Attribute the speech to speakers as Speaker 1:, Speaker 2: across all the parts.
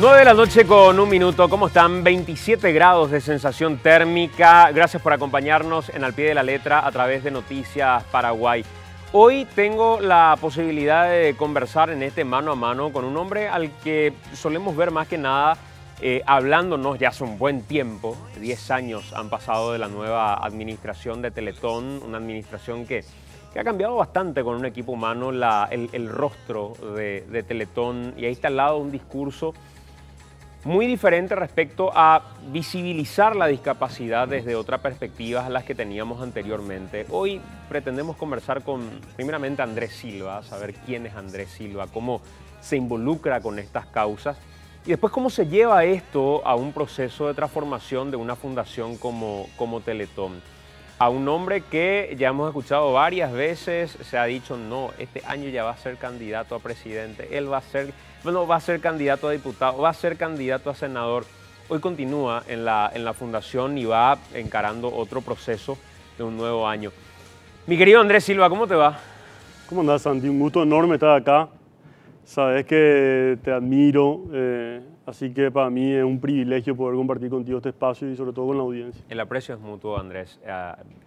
Speaker 1: 9 de la noche con un minuto. ¿Cómo están? 27 grados de sensación térmica. Gracias por acompañarnos en Al Pie de la Letra a través de Noticias Paraguay. Hoy tengo la posibilidad de conversar en este mano a mano con un hombre al que solemos ver más que nada hablándonos ya hace un buen tiempo. 10 años han pasado de la nueva administración de Teletón, una administración que ha cambiado bastante con un equipo humano el rostro de Teletón, y ahí está al lado un discurso muy diferente respecto a visibilizar la discapacidad desde otra perspectiva a las que teníamos anteriormente. Hoy pretendemos conversar con, primeramente, Andrés Silva, saber quién es Andrés Silva, cómo se involucra con estas causas y después cómo se lleva esto a un proceso de transformación de una fundación como Teletón. A un hombre que ya hemos escuchado varias veces, se ha dicho, no, este año ya va a ser candidato a presidente, él va a ser candidato a diputado, va a ser candidato a senador. Hoy continúa en la fundación y va encarando otro proceso de un nuevo año. Mi querido Andrés Silva, ¿cómo te va?
Speaker 2: ¿Cómo andás, Santi? Un gusto enorme estar acá. Sabes que te admiro, así que para mí es un privilegio poder compartir contigo este espacio y sobre todo con la audiencia.
Speaker 1: El aprecio es mutuo, Andrés.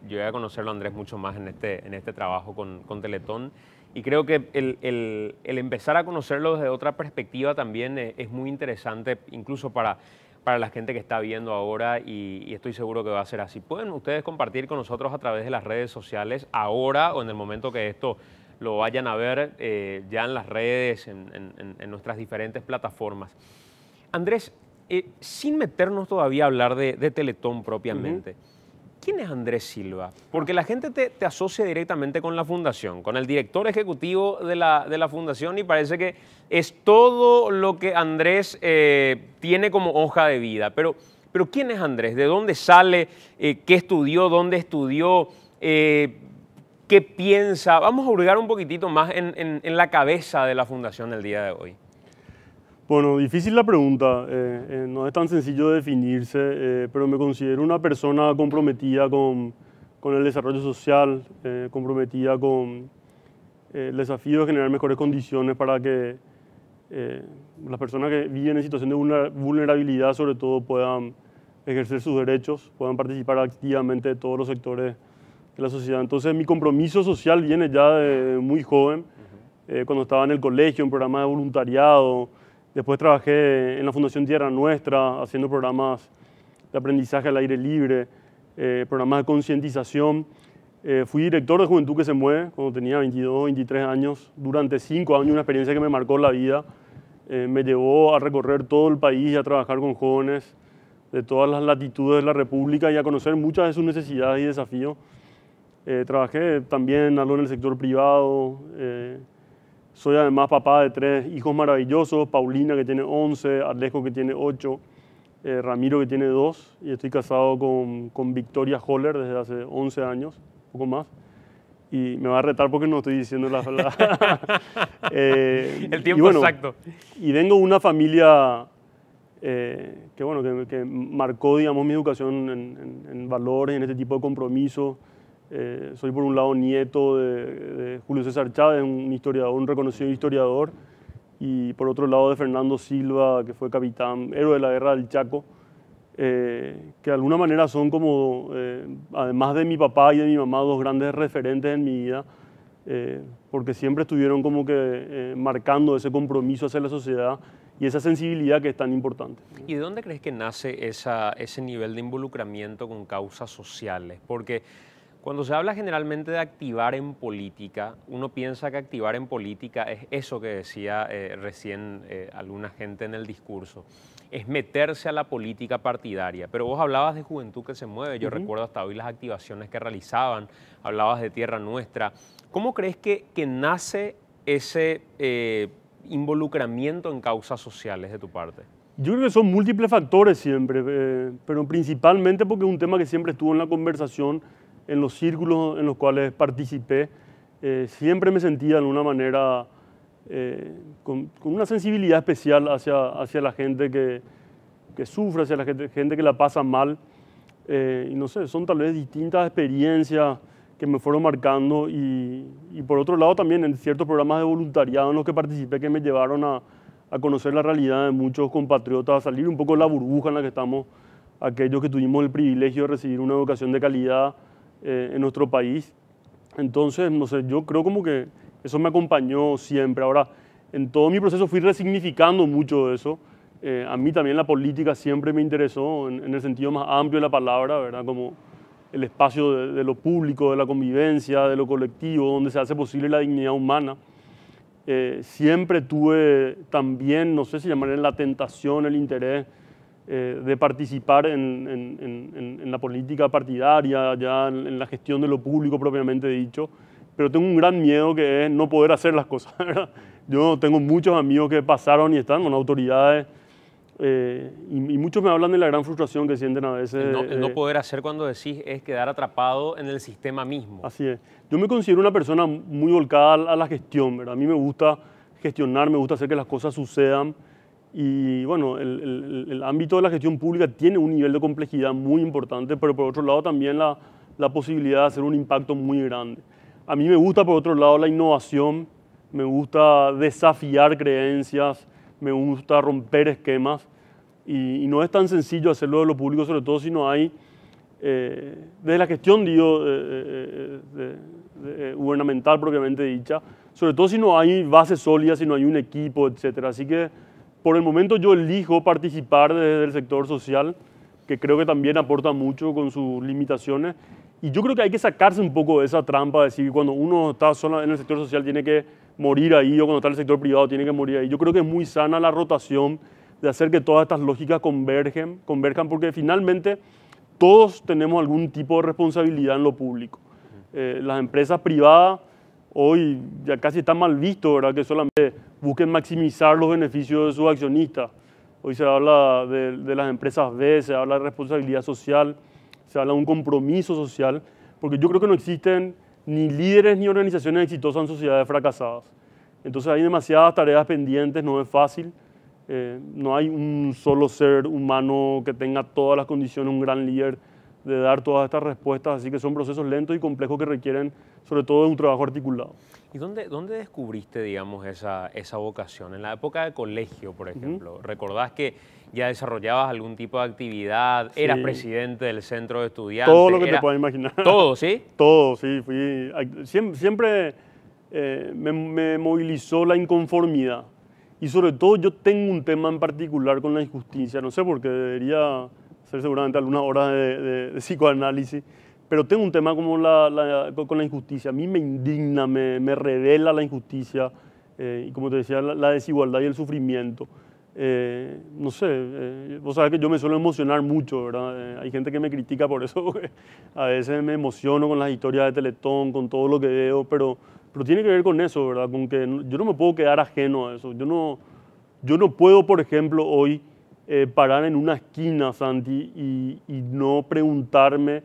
Speaker 1: Yo voy a conocerlo, Andrés, mucho más en este trabajo con Teletón, y creo que el empezar a conocerlo desde otra perspectiva también es muy interesante, incluso para la gente que está viendo ahora, y estoy seguro que va a ser así. Pueden ustedes compartir con nosotros a través de las redes sociales ahora o en el momento que esto lo vayan a ver ya en las redes, en nuestras diferentes plataformas. Andrés, sin meternos todavía a hablar de Teletón propiamente, ¿quién es Andrés Silva? Porque la gente te asocia directamente con la fundación, con el director ejecutivo de la fundación, y parece que es todo lo que Andrés tiene como hoja de vida. Pero ¿quién es Andrés? ¿De dónde sale? ¿Qué estudió? ¿Dónde estudió? ¿Qué piensa? Vamos a hurgar un poquitito más en la cabeza de la fundación el día de hoy.
Speaker 2: Bueno, difícil la pregunta, no es tan sencillo de definirse, pero me considero una persona comprometida con el desarrollo social, comprometida con el desafío de generar mejores condiciones para que las personas que viven en situación de vulnerabilidad sobre todo puedan ejercer sus derechos, puedan participar activamente de todos los sectores de la sociedad. Entonces mi compromiso social viene ya de muy joven, cuando estaba en el colegio, en programas de voluntariado. Después trabajé en la Fundación Tierra Nuestra, haciendo programas de aprendizaje al aire libre, programas de concientización. Fui director de Juventud que se Mueve cuando tenía 22, 23 años. Durante 5 años, una experiencia que me marcó la vida. Me llevó a recorrer todo el país y a trabajar con jóvenes de todas las latitudes de la República y a conocer muchas de sus necesidades y desafíos. Trabajé también algo en el sector privado. Soy además papá de 3 hijos maravillosos: Paulina, que tiene 11, Alejo, que tiene 8, Ramiro, que tiene 2, y estoy casado con Victoria Holler desde hace 11 años, un poco más. Y me va a retar porque no estoy diciendo la
Speaker 1: el tiempo exacto.
Speaker 2: Y vengo de una familia que marcó, digamos, mi educación en valores, en este tipo de compromisos. Soy por un lado nieto de Julio César Chávez, un historiador, un reconocido historiador, y por otro lado de Fernando Silva, que fue capitán, héroe de la guerra del Chaco, que de alguna manera son como, además de mi papá y de mi mamá, 2 grandes referentes en mi vida, porque siempre estuvieron como que marcando ese compromiso hacia la sociedad y esa sensibilidad que es tan importante.
Speaker 1: ¿Y de dónde crees que nace ese nivel de involucramiento con causas sociales? Porque cuando se habla generalmente de activar en política, uno piensa que activar en política es eso que decía recién alguna gente en el discurso, es meterse a la política partidaria. Pero vos hablabas de Juventud que se Mueve, yo recuerdo hasta hoy las activaciones que realizaban, hablabas de Tierra Nuestra. ¿Cómo crees que nace ese involucramiento en causas sociales de tu parte?
Speaker 2: Yo creo que son múltiples factores siempre, pero principalmente porque es un tema que siempre estuvo en la conversación, en los círculos en los cuales participé. Siempre me sentía de alguna manera con una sensibilidad especial hacia la gente que sufre, hacia la gente que la pasa mal. Y no sé, son tal vez distintas experiencias que me fueron marcando, y por otro lado también en ciertos programas de voluntariado en los que participé, que me llevaron a a conocer la realidad de muchos compatriotas, a salir un poco de la burbuja en la que estamos, aquellos que tuvimos el privilegio de recibir una educación de calidad en nuestro país. Entonces, no sé, yo creo como que eso me acompañó siempre. Ahora, en todo mi proceso fui resignificando mucho de eso. A mí también la política siempre me interesó en el sentido más amplio de la palabra, ¿verdad? Como el espacio de lo público, de la convivencia, de lo colectivo, donde se hace posible la dignidad humana. Siempre tuve también, no sé si llamaré la tentación, el interés de participar en la política partidaria, ya en la gestión de lo público propiamente dicho, pero tengo un gran miedo que es no poder hacer las cosas, ¿verdad? Yo tengo muchos amigos que pasaron y están con autoridades y muchos me hablan de la gran frustración que sienten a veces.
Speaker 1: El no poder hacer cuando decís es quedar atrapado en el sistema mismo.
Speaker 2: Así es. Yo me considero una persona muy volcada a la gestión, ¿verdad? A mí me gusta gestionar, me gusta hacer que las cosas sucedan. Y bueno, el ámbito de la gestión pública tiene un nivel de complejidad muy importante, pero por otro lado también la posibilidad de hacer un impacto muy grande. A mí me gusta por otro lado la innovación, me gusta desafiar creencias, me gusta romper esquemas y no es tan sencillo hacerlo de lo público, sobre todo si no hay, desde la gestión digo, gubernamental propiamente dicha, sobre todo si no hay bases sólidas, si no hay un equipo, etc. Así que por el momento yo elijo participar desde el sector social, que creo que también aporta mucho con sus limitaciones. Y yo creo que hay que sacarse un poco de esa trampa de decir cuando uno está solo en el sector social tiene que morir ahí o cuando está en el sector privado tiene que morir ahí. Yo creo que es muy sana la rotación de hacer que todas estas lógicas converjan porque finalmente todos tenemos algún tipo de responsabilidad en lo público. Las empresas privadas hoy ya casi está mal visto, ¿verdad? Que solamente busquen maximizar los beneficios de sus accionistas. Hoy se habla de las empresas B, se habla de responsabilidad social, se habla de un compromiso social, porque yo creo que no existen ni líderes ni organizaciones exitosas en sociedades fracasadas. Entonces hay demasiadas tareas pendientes, no es fácil. No hay un solo ser humano que tenga todas las condiciones, un gran líder de dar todas estas respuestas, así que son procesos lentos y complejos que requieren sobre todo de un trabajo articulado.
Speaker 1: ¿Y dónde descubriste, digamos, esa vocación? En la época de colegio, por ejemplo, ¿recordás que ya desarrollabas algún tipo de actividad? Sí. ¿Eras presidente del centro de estudiantes?
Speaker 2: Todo lo que te puedas imaginar.
Speaker 1: ¿Todo, sí?
Speaker 2: Todo, sí. Siempre me movilizó la inconformidad. Y sobre todo yo tengo un tema en particular con la injusticia. No sé por qué, debería hacer seguramente algunas horas de psicoanálisis. Pero tengo un tema como con la injusticia. A mí me indigna, me revela la injusticia y como te decía, la desigualdad y el sufrimiento. No sé, vos sabés que yo me suelo emocionar mucho, ¿verdad? Hay gente que me critica por eso, porque a veces me emociono con las historias de Teletón, con todo lo que veo, pero tiene que ver con eso, ¿verdad? Con que yo no me puedo quedar ajeno a eso. Yo no puedo, por ejemplo, hoy parar en una esquina, Santi, y no preguntarme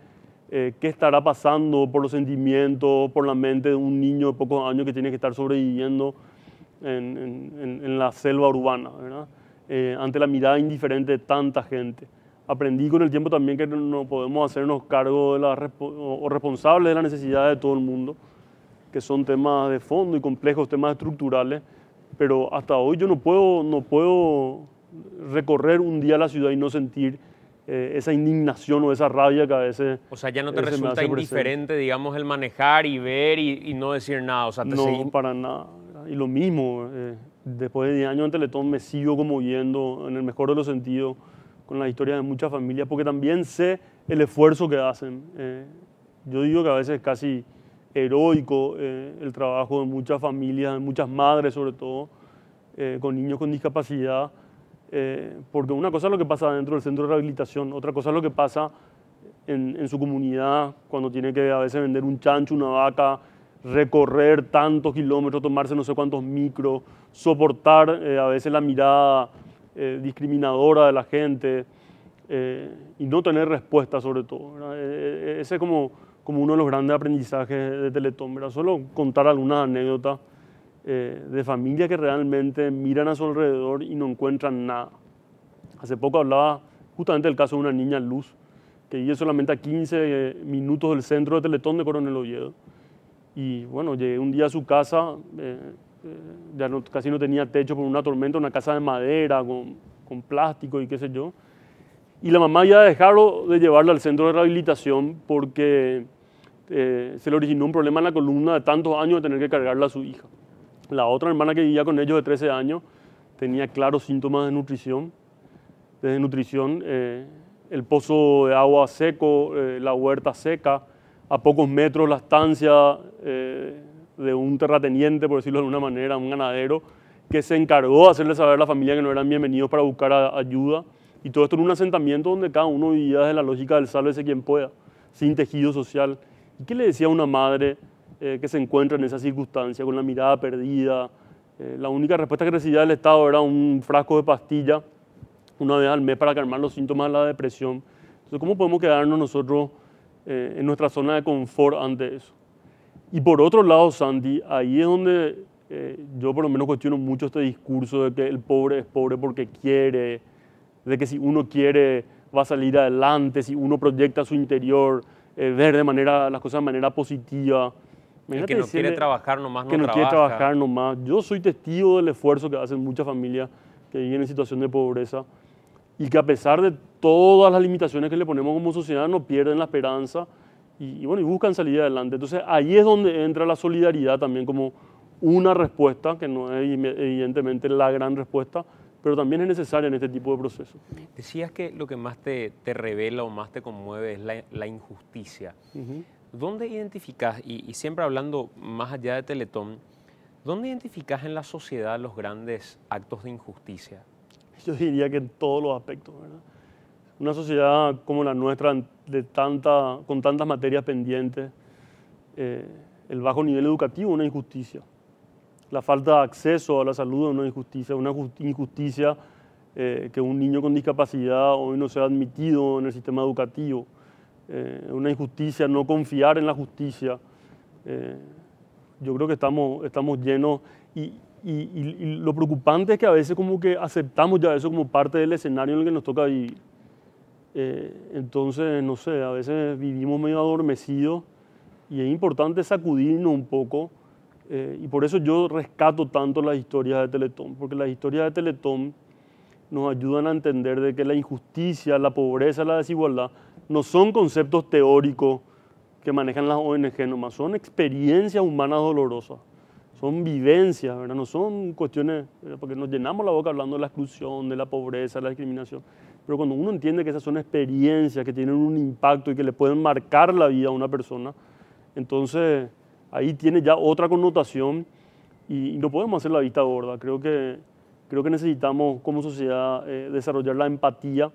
Speaker 2: qué estará pasando por los sentimientos, por la mente de un niño de pocos años que tiene que estar sobreviviendo en la selva urbana, ¿verdad? Ante la mirada indiferente de tanta gente. Aprendí con el tiempo también que no podemos hacernos cargo de o responsables de las necesidades de todo el mundo, que son temas de fondo y complejos, temas estructurales, pero hasta hoy yo no puedo recorrer un día la ciudad y no sentir esa indignación o esa rabia que a veces...
Speaker 1: O sea, ya no te resulta indiferente, digamos, el manejar y ver y no decir nada, o sea,
Speaker 2: No, para nada. Y lo mismo, después de 10 años en Teletón me sigo conmoviendo, en el mejor de los sentidos, con la historia de muchas familias, porque también sé el esfuerzo que hacen. Yo digo que a veces es casi heroico el trabajo de muchas familias, de muchas madres sobre todo, con niños con discapacidad, porque una cosa es lo que pasa dentro del centro de rehabilitación, otra cosa es lo que pasa en su comunidad, cuando tiene que a veces vender un chancho, una vaca, recorrer tantos kilómetros, tomarse no sé cuántos micros, soportar a veces la mirada discriminadora de la gente y no tener respuesta sobre todo, ¿verdad? Ese es como uno de los grandes aprendizajes de Teletón, ¿verdad? Solo contar algunas anécdotas de familias que realmente miran a su alrededor y no encuentran nada. Hace poco hablaba justamente del caso de una niña Luz, que vive solamente a 15 minutos del centro de Teletón de Coronel Oviedo. Y bueno, llegué un día a su casa, casi no tenía techo por una tormenta, una casa de madera con plástico y qué sé yo. Y la mamá ya dejaron de llevarla al centro de rehabilitación porque se le originó un problema en la columna de tantos años de tener que cargarla a su hija. La otra hermana que vivía con ellos de 13 años tenía claros síntomas de nutrición. Desnutrición, el pozo de agua seco, la huerta seca, a pocos metros la estancia de un terrateniente, por decirlo de alguna manera, un ganadero, que se encargó de hacerle saber a la familia que no eran bienvenidos para buscar ayuda. Y todo esto en un asentamiento donde cada uno vivía desde la lógica del sálvese quien pueda, sin tejido social. ¿Y qué le decía a una madre que se encuentra en esa circunstancia, con la mirada perdida? La única respuesta que recibía del Estado era un frasco de pastilla una vez al mes para calmar los síntomas de la depresión. Entonces, ¿cómo podemos quedarnos nosotros en nuestra zona de confort ante eso? Y por otro lado, Santi, ahí es donde yo por lo menos cuestiono mucho este discurso de que el pobre es pobre porque quiere, de que si uno quiere va a salir adelante, si uno proyecta su interior, ver las cosas de manera positiva.
Speaker 1: El que no quiere trabajar nomás no
Speaker 2: que no
Speaker 1: trabaja.
Speaker 2: quiere trabajar nomás. Yo soy testigo del esfuerzo que hacen muchas familias que viven en situación de pobreza y que a pesar de todas las limitaciones que le ponemos como sociedad no pierden la esperanza y buscan salir adelante. Entonces ahí es donde entra la solidaridad también como una respuesta, que no es evidentemente la gran respuesta, pero también es necesaria en este tipo de procesos.
Speaker 1: Decías que lo que más te revela o más te conmueve es la injusticia. ¿Dónde identificás, y siempre hablando más allá de Teletón, dónde identificás en la sociedad los grandes actos de injusticia?
Speaker 2: Yo diría que en todos los aspectos, ¿verdad? Una sociedad como la nuestra, con tantas materias pendientes, el bajo nivel educativo es una injusticia. La falta de acceso a la salud es una injusticia que un niño con discapacidad hoy no sea admitido en el sistema educativo. Una injusticia no confiar en la justicia. Yo creo que estamos llenos y lo preocupante es que a veces como que aceptamos ya eso como parte del escenario en el que nos toca vivir. Entonces, no sé, a veces vivimos medio adormecidos y es importante sacudirnos un poco y por eso yo rescato tanto las historias de Teletón, porque las historias de Teletón nos ayudan a entender de que la injusticia, la pobreza, la desigualdad no son conceptos teóricos que manejan las ONG nomás, son experiencias humanas dolorosas, son vivencias, ¿verdad? No son cuestiones, porque nos llenamos la boca hablando de la exclusión, de la pobreza, de la discriminación, pero cuando uno entiende que esas son experiencias que tienen un impacto y que le pueden marcar la vida a una persona, entonces ahí tiene ya otra connotación y no podemos hacer la vista gorda. Creo que necesitamos como sociedad desarrollar la empatía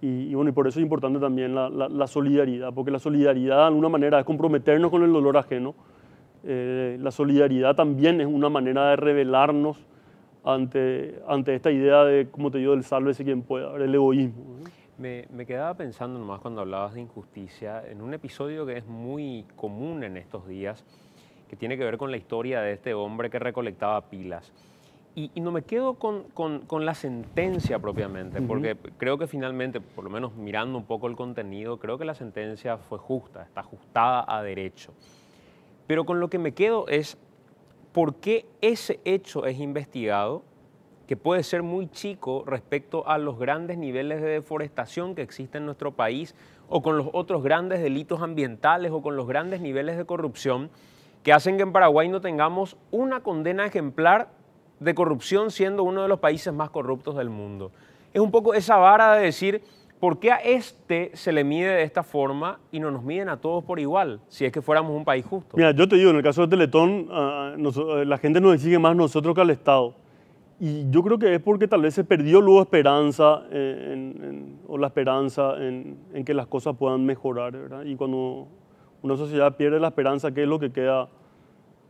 Speaker 2: y por eso es importante también la solidaridad, porque la solidaridad de alguna manera es comprometernos con el dolor ajeno. La solidaridad también es una manera de rebelarnos ante esta idea de, como te digo, del sálvese quien pueda, el egoísmo.
Speaker 1: Me quedaba pensando nomás cuando hablabas de injusticia en un episodio que es muy común en estos días, que tiene que ver con la historia de este hombre que recolectaba pilas. Y no me quedo con la sentencia propiamente, porque creo que finalmente, por lo menos mirando un poco el contenido, creo que la sentencia fue justa, está ajustada a derecho. Pero con lo que me quedo es por qué ese hecho es investigado, que puede ser muy chico respecto a los grandes niveles de deforestación que existen en nuestro país, o con los otros grandes delitos ambientales, o con los grandes niveles de corrupción, que hacen que en Paraguay no tengamos una condena ejemplar de corrupción siendo uno de los países más corruptos del mundo. Es un poco esa vara de decir, ¿por qué a este se le mide de esta forma y no nos miden a todos por igual, si es que fuéramos un país justo?
Speaker 2: Mira, yo te digo, en el caso de Teletón, la gente nos exige más nosotros que al Estado. Y yo creo que es porque tal vez se perdió luego esperanza o la esperanza en que las cosas puedan mejorar, ¿verdad? Y cuando una sociedad pierde la esperanza, ¿qué es lo que queda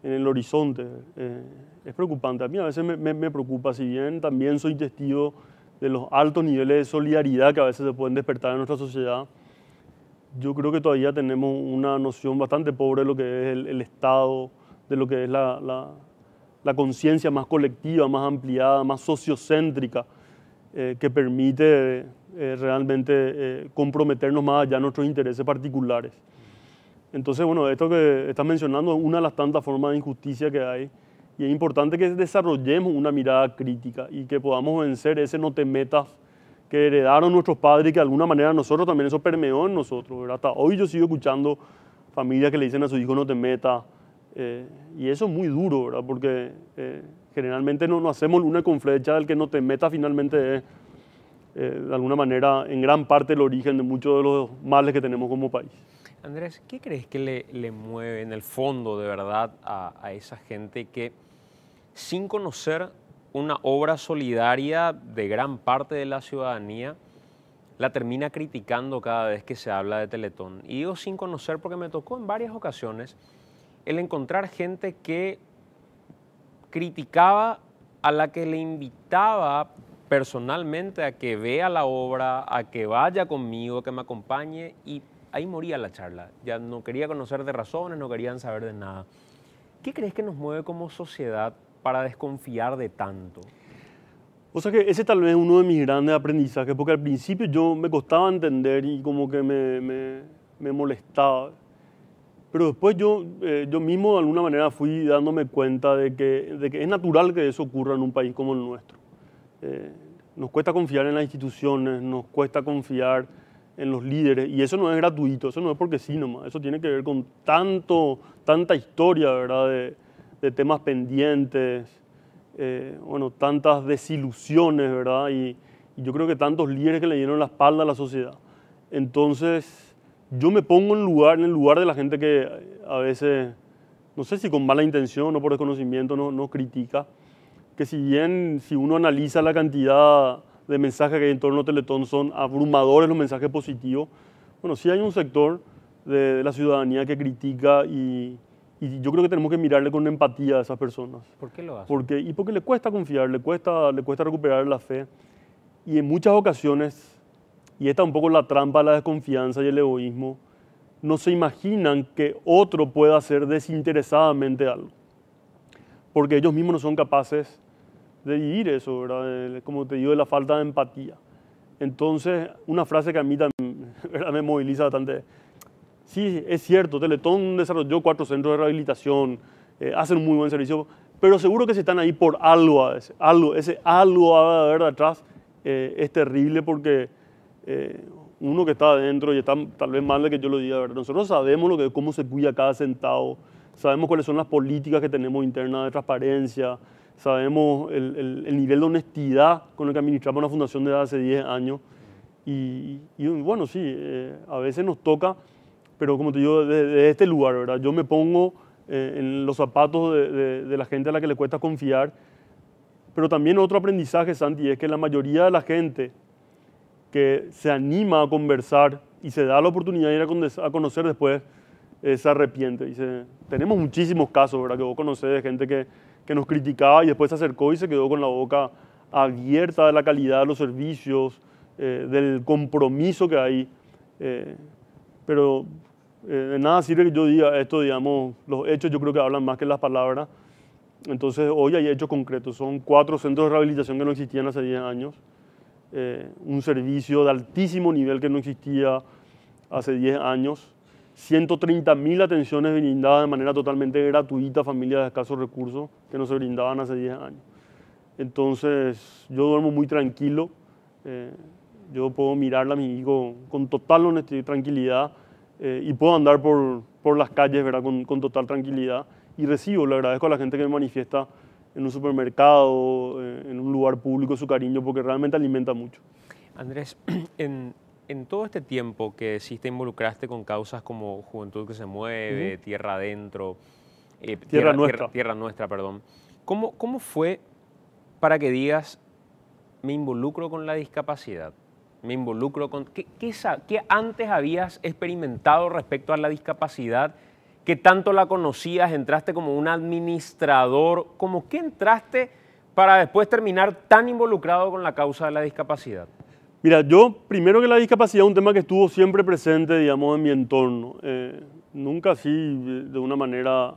Speaker 2: en el horizonte? Es preocupante. A mí a veces me preocupa, si bien también soy testigo de los altos niveles de solidaridad que a veces se pueden despertar en nuestra sociedad, yo creo que todavía tenemos una noción bastante pobre de lo que es el Estado, de lo que es la conciencia más colectiva, más ampliada, más sociocéntrica, que permite realmente comprometernos más allá de nuestros intereses particulares. Entonces, bueno, esto que estás mencionando es una de las tantas formas de injusticia que hay Y es importante que desarrollemos una mirada crítica y que podamos vencer ese no te metas que heredaron nuestros padres y que de alguna manera nosotros también eso permeó en nosotros, ¿verdad? Hasta hoy yo sigo escuchando familias que le dicen a su hijo no te metas, y eso es muy duro, ¿verdad? Porque generalmente no hacemos luna con flecha, el que no te metas finalmente es de alguna manera en gran parte el origen de muchos de los males que tenemos como país.
Speaker 1: Andrés, ¿qué crees que le mueve en el fondo de verdad a esa gente que sin conocer una obra solidaria de gran parte de la ciudadanía la termina criticando cada vez que se habla de Teletón? Y digo sin conocer porque me tocó en varias ocasiones el encontrar gente que criticaba a la que le invitaba personalmente a que vea la obra, a que vaya conmigo, que me acompañe, y ahí moría la charla. Ya no quería conocer de razones, no querían saber de nada. ¿Qué crees que nos mueve como sociedad para desconfiar de tanto?
Speaker 2: O sea que ese tal vez es uno de mis grandes aprendizajes, porque al principio yo me costaba entender y como que me molestaba. Pero después yo mismo de alguna manera fui dándome cuenta de que es natural que eso ocurra en un país como el nuestro. Nos cuesta confiar en las instituciones, nos cuesta confiar en los líderes, y eso no es gratuito, eso no es porque sí nomás, eso tiene que ver con tanta historia, ¿verdad? De temas pendientes, bueno, tantas desilusiones, ¿verdad? Y yo creo que tantos líderes que le dieron la espalda a la sociedad. Entonces, yo me pongo en el lugar de la gente que a veces, no sé si con mala intención o por desconocimiento, no critica, que si uno analiza la cantidad de mensajes que hay en torno a Teletón, son abrumadores los mensajes positivos. Bueno, sí hay un sector de la ciudadanía que critica y yo creo que tenemos que mirarle con empatía a esas personas.
Speaker 1: ¿Por qué lo hace?
Speaker 2: Porque le cuesta confiar, le cuesta recuperar la fe. Y en muchas ocasiones, y esta es un poco la trampa de la desconfianza y el egoísmo, no se imaginan que otro pueda hacer desinteresadamente algo. Porque ellos mismos no son capaces de vivir eso, ¿verdad? Como te digo, de la falta de empatía. Entonces, una frase que a mí también, ¿verdad?, me moviliza bastante. Sí, es cierto, Teletón desarrolló 4 centros de rehabilitación, hacen un muy buen servicio, pero seguro que si están ahí por algo, ese algo a ver atrás, es terrible porque uno que está adentro y está tal vez mal de que yo lo diga, ¿verdad? Nosotros sabemos cómo se cuida cada centavo, sabemos cuáles son las políticas que tenemos internas de transparencia, sabemos el nivel de honestidad con el que administramos una fundación desde hace 10 años. Y bueno, sí, a veces nos toca, pero como te digo, de este lugar, ¿verdad? Yo me pongo en los zapatos de la gente a la que le cuesta confiar. Pero también otro aprendizaje, Santi, es que la mayoría de la gente que se anima a conversar y se da la oportunidad de ir a conocer después, se arrepiente. Tenemos muchísimos casos, ¿verdad?, que vos conocés de gente que nos criticaba y después se acercó y se quedó con la boca abierta de la calidad de los servicios, del compromiso que hay. Pero de nada sirve que yo diga esto, digamos, los hechos yo creo que hablan más que las palabras. Entonces hoy hay hechos concretos, son 4 centros de rehabilitación que no existían hace 10 años, un servicio de altísimo nivel que no existía hace 10 años, 130.000 atenciones brindadas de manera totalmente gratuita a familias de escasos recursos que no se brindaban hace 10 años. Entonces yo duermo muy tranquilo, yo puedo mirarle a mi hijo con total honestidad y tranquilidad, y puedo andar por las calles, ¿verdad?, con total tranquilidad, y le agradezco a la gente que me manifiesta en un supermercado, en un lugar público, su cariño, porque realmente alimenta mucho.
Speaker 1: Andrés, en todo este tiempo que sí te involucraste con causas como Juventud que se Mueve, Tierra Adentro, Tierra Nuestra, perdón, ¿cómo fue para que digas, me involucro con la discapacidad? Me involucro con... ¿Qué antes habías experimentado respecto a la discapacidad? ¿Qué tanto la conocías? ¿Entraste como un administrador? ¿Cómo que entraste para después terminar tan involucrado con la causa de la discapacidad?
Speaker 2: Mira, yo primero que la discapacidad es un tema que estuvo siempre presente, digamos, en mi entorno. Nunca así de una manera...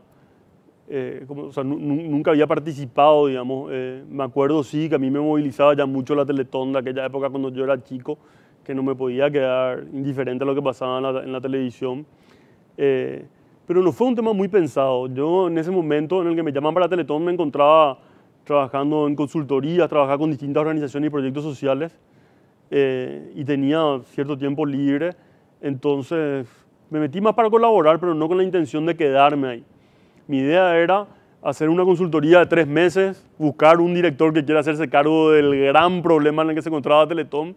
Speaker 2: nunca había participado, digamos. Me acuerdo, sí, que a mí me movilizaba ya mucho la Teletón de aquella época cuando yo era chico, que no me podía quedar indiferente a lo que pasaba en la televisión. pero no fue un tema muy pensado. Yo en ese momento en el que me llaman para Teletón me encontraba trabajando en consultoría, trabajaba con distintas organizaciones y proyectos sociales y tenía cierto tiempo libre, entonces me metí más para colaborar, pero no con la intención de quedarme ahí. Mi idea era hacer una consultoría de 3 meses, buscar un director que quiera hacerse cargo del gran problema en el que se encontraba Teletón,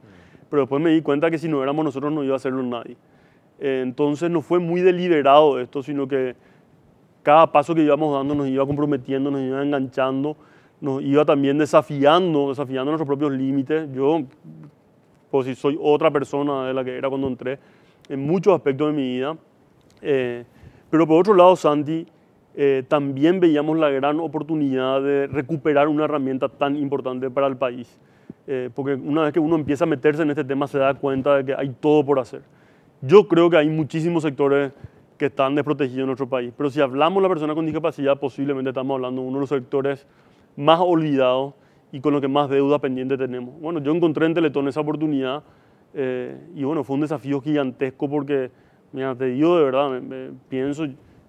Speaker 2: pero después me di cuenta que si no éramos nosotros no iba a hacerlo nadie. Entonces no fue muy deliberado esto, sino que cada paso que íbamos dando nos iba comprometiendo, nos iba enganchando, nos iba también desafiando nuestros propios límites. Yo, pues si soy otra persona de la que era cuando entré, en muchos aspectos de mi vida. Pero por otro lado, Santi, también veíamos la gran oportunidad de recuperar una herramienta tan importante para el país. Porque una vez que uno empieza a meterse en este tema se da cuenta de que hay todo por hacer. Yo creo que hay muchísimos sectores que están desprotegidos en nuestro país, pero si hablamos de la persona con discapacidad, posiblemente estamos hablando de uno de los sectores más olvidados y con los que más deuda pendiente tenemos. Bueno, yo encontré en Teletón esa oportunidad y bueno, fue un desafío gigantesco porque, mira, te digo de verdad, pienso,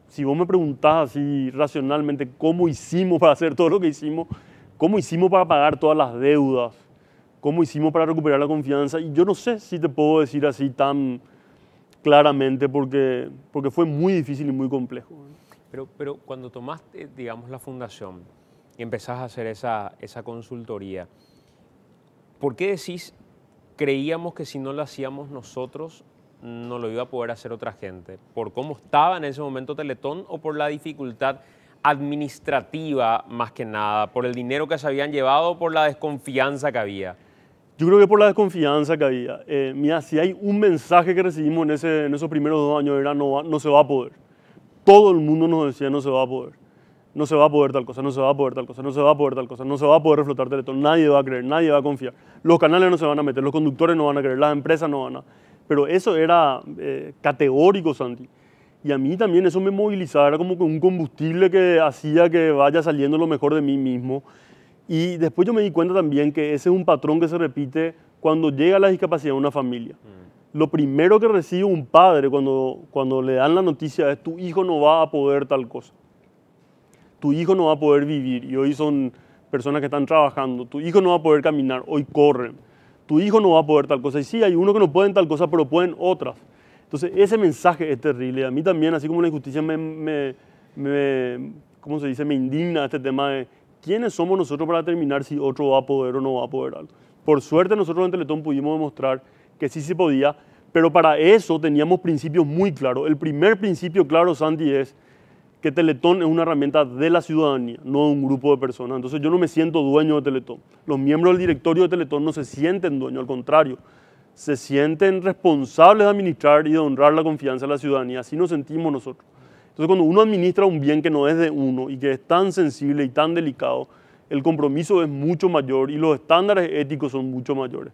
Speaker 2: si vos me preguntás así racionalmente cómo hicimos para hacer todo lo que hicimos, cómo hicimos para pagar todas las deudas, cómo hicimos para recuperar la confianza, y yo no sé si te puedo decir así tan claramente porque fue muy difícil y muy complejo.
Speaker 1: Pero cuando tomaste, digamos, la fundación y empezás a hacer esa consultoría, ¿por qué decís, creíamos que si no lo hacíamos nosotros, no lo iba a poder hacer otra gente? ¿Por cómo estaba en ese momento Teletón o por la dificultad administrativa más que nada? ¿Por el dinero que se habían llevado o por la desconfianza que había?
Speaker 2: Yo creo que por la desconfianza que había. Mira, si hay un mensaje que recibimos en esos primeros 2 años era no se va a poder. Todo el mundo nos decía no se va a poder. No se va a poder tal cosa, no se va a poder tal cosa, no se va a poder tal cosa, no se va a poder reflotar Teletón. Nadie va a creer, nadie va a confiar. Los canales no se van a meter, los conductores no van a creer, las empresas no van a. Pero eso era categórico, Santi. Y a mí también eso me movilizaba, era como que un combustible que hacía que vaya saliendo lo mejor de mí mismo. Y después yo me di cuenta también que ese es un patrón que se repite cuando llega la discapacidad a una familia. Lo primero que recibe un padre cuando le dan la noticia es tu hijo no va a poder tal cosa. Tu hijo no va a poder vivir, y hoy son personas que están trabajando. Tu hijo no va a poder caminar, hoy corren. Tu hijo no va a poder tal cosa. Y sí, hay uno que no pueden tal cosa, pero pueden otras. Entonces ese mensaje es terrible. A mí también, así como la injusticia ¿cómo se dice? Me indigna este tema de ¿quiénes somos nosotros para determinar si otro va a poder o no va a poder algo? Por suerte nosotros en Teletón pudimos demostrar que sí se podía, pero para eso teníamos principios muy claros. El primer principio claro, Santi, es que Teletón es una herramienta de la ciudadanía, no de un grupo de personas. Entonces yo no me siento dueño de Teletón. Los miembros del directorio de Teletón no se sienten dueños, al contrario, se sienten responsables de administrar y de honrar la confianza de la ciudadanía. Así nos sentimos nosotros. Entonces cuando uno administra un bien que no es de uno y que es tan sensible y tan delicado, el compromiso es mucho mayor y los estándares éticos son mucho mayores.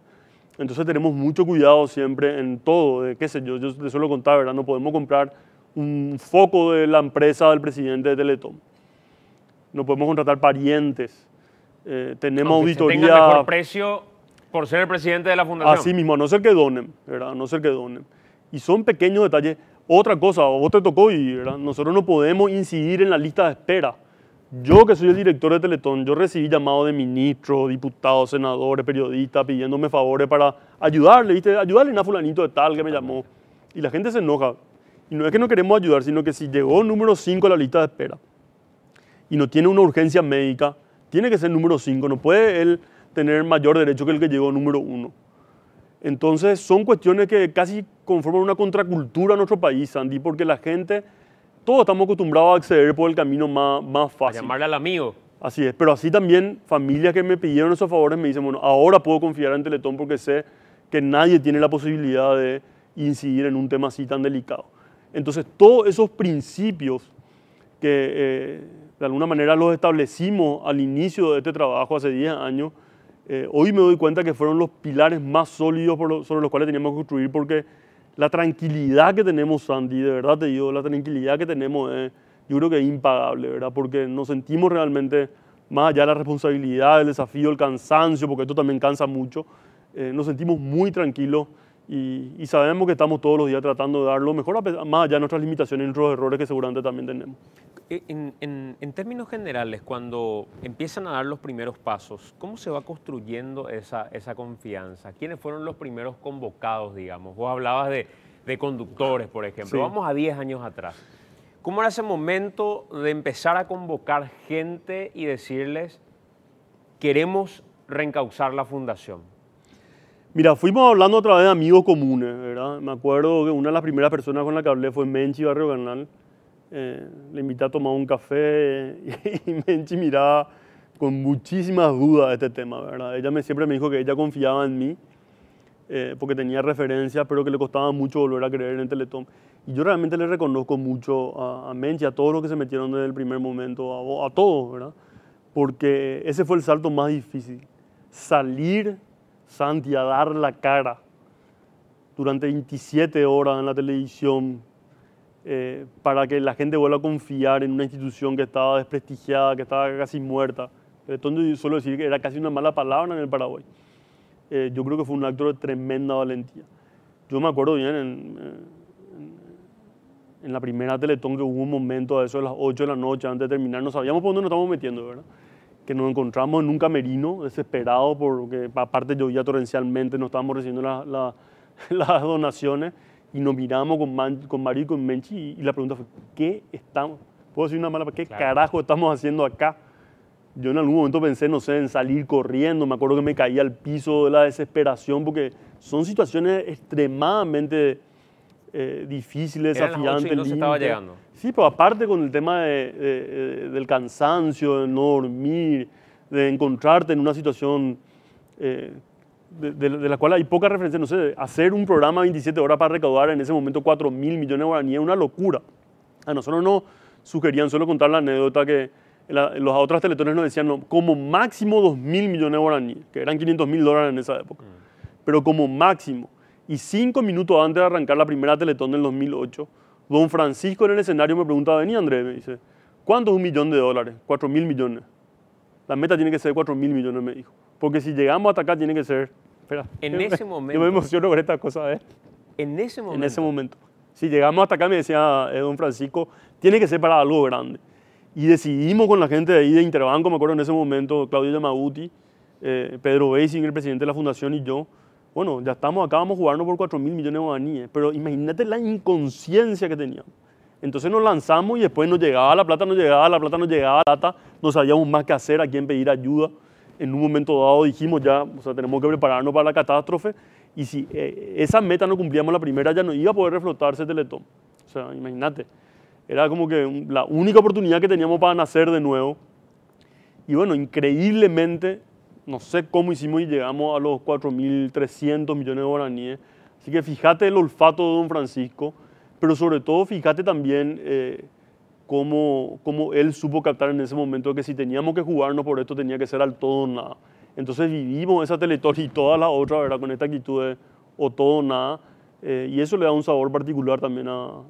Speaker 2: Entonces tenemos mucho cuidado siempre en todo, qué sé yo te suelo contar, ¿verdad? No podemos comprar un foco de la empresa del presidente de Teletón. No podemos contratar parientes. Tenemos
Speaker 1: aunque
Speaker 2: auditoría.
Speaker 1: Se tenga mejor precio por ser el presidente de la fundación.
Speaker 2: Así mismo, a no ser que donen, ¿verdad? A no ser que donen. Y son pequeños detalles. Otra cosa, a vos te tocó y ¿verdad? Nosotros no podemos incidir en la lista de espera. Yo, que soy el director de Teletón, yo recibí llamados de ministros, diputados, senadores, periodistas pidiéndome favores para ayudarle, ¿viste? Ayudarle a fulanito de tal que me llamó. Y la gente se enoja. Y no es que no queremos ayudar, sino que si llegó número 5 a la lista de espera y no tiene una urgencia médica, tiene que ser número 5. No puede él tener mayor derecho que el que llegó número 1. Entonces son cuestiones que casi conforman una contracultura en nuestro país, Sandy, porque la gente, todos estamos acostumbrados a acceder por el camino más fácil.
Speaker 1: A llamarle al amigo.
Speaker 2: Así es, pero así también familias que me pidieron esos favores me dicen, bueno, ahora puedo confiar en Teletón porque sé que nadie tiene la posibilidad de incidir en un tema así tan delicado. Entonces todos esos principios que de alguna manera los establecimos al inicio de este trabajo hace 10 años, hoy me doy cuenta que fueron los pilares más sólidos sobre los cuales teníamos que construir, porque la tranquilidad que tenemos, Sandy, de verdad te digo, la tranquilidad que tenemos yo creo que es impagable, ¿verdad? Porque nos sentimos realmente, más allá de la responsabilidad, el desafío, el cansancio, porque esto también cansa mucho, nos sentimos muy tranquilos y sabemos que estamos todos los días tratando de dar lo mejor, más allá de nuestras limitaciones y nuestros errores que seguramente también tenemos.
Speaker 1: En términos generales, cuando empiezan a dar los primeros pasos, ¿cómo se va construyendo esa confianza? ¿Quiénes fueron los primeros convocados, digamos? Vos hablabas de conductores, por ejemplo.
Speaker 2: Sí.
Speaker 1: Vamos a 10 años atrás. ¿Cómo era ese momento de empezar a convocar gente y decirles, queremos reencauzar la fundación?
Speaker 2: Mira, fuimos hablando a través de amigos comunes, ¿verdad? Me acuerdo que una de las primeras personas con las que hablé fue Menchi Barrio Canal. Le invité a tomar un café y Menchi miraba con muchísimas dudas este tema, ¿verdad? Ella siempre me dijo que ella confiaba en mí porque tenía referencias, pero que le costaba mucho volver a creer en Teletón. Y yo realmente le reconozco mucho a Menchi, a todos los que se metieron desde el primer momento, a todos, ¿verdad? Porque ese fue el salto más difícil. Salir, Santi, a dar la cara durante 27 horas en la televisión, para que la gente vuelva a confiar en una institución que estaba desprestigiada, que estaba casi muerta. Entonces yo suelo decir que era casi una mala palabra en el Paraguay. Yo creo que fue un acto de tremenda valentía. Yo me acuerdo bien en la primera Teletón que hubo un momento a eso de las 8 de la noche antes de terminar, no sabíamos por dónde nos estábamos metiendo, ¿verdad? Que nos encontramos en un camerino desesperado porque aparte llovía torrencialmente, no estábamos recibiendo las donaciones. Y nos miramos con Mario y con Menchi y la pregunta fue, ¿qué estamos? ¿Puedo decir una mala? ¿Qué carajo estamos haciendo acá? Yo en algún momento pensé, no sé, en salir corriendo. Me acuerdo que me caía al piso de la desesperación porque son situaciones extremadamente difíciles, desafiantes.
Speaker 1: Y no se estaba llegando.
Speaker 2: Sí, pero aparte con el tema del cansancio, de no dormir, de encontrarte en una situación de la cual hay poca referencia, no sé, hacer un programa 27 horas para recaudar en ese momento 4.000 millones de guaraníes es una locura. A nosotros nos sugerían, solo contar la anécdota, que los otros teletones nos decían no, como máximo 2.000 millones de guaraníes, que eran $500.000 en esa época, pero como máximo. Y 5 minutos antes de arrancar la primera Teletón del 2008, don Francisco en el escenario me pregunta, vení Andrés, me dice, ¿cuánto es $1 millón? 4.000 millones. La meta tiene que ser 4.000 millones, me dijo. Porque si llegamos hasta acá tiene que ser... Espera,
Speaker 1: en ese momento...
Speaker 2: Yo me emociono con esta cosa, ¿eh?
Speaker 1: En ese momento.
Speaker 2: En ese momento. Si llegamos hasta acá, me decía don Francisco, tiene que ser para algo grande. Y decidimos con la gente de ahí de Interbanco, me acuerdo en ese momento, Claudio Yamaguti, Pedro Beising, el presidente de la fundación, y yo, bueno, ya estamos acá, vamos a jugarnos por 4.000 millones de guaraníes. Pero imagínate la inconsciencia que teníamos. Entonces nos lanzamos y después nos llegaba la plata, nos llegaba la plata, nos llegaba la plata, no sabíamos más qué hacer, a quién pedir ayuda. En un momento dado dijimos ya, o sea, tenemos que prepararnos para la catástrofe y si esa meta no cumplíamos la primera ya no iba a poder reflotarse Teletón. O sea, imagínate, era como que la única oportunidad que teníamos para nacer de nuevo. Y bueno, increíblemente, no sé cómo hicimos y llegamos a los 4.300 millones de guaraníes. Así que fíjate el olfato de don Francisco, pero sobre todo fíjate también cómo él supo captar en ese momento que si teníamos que jugarnos por esto tenía que ser al todo o nada. Entonces vivimos esa Teletón y todas las otras, ¿verdad? Con esta actitud de o todo o nada, y eso le da un sabor particular también a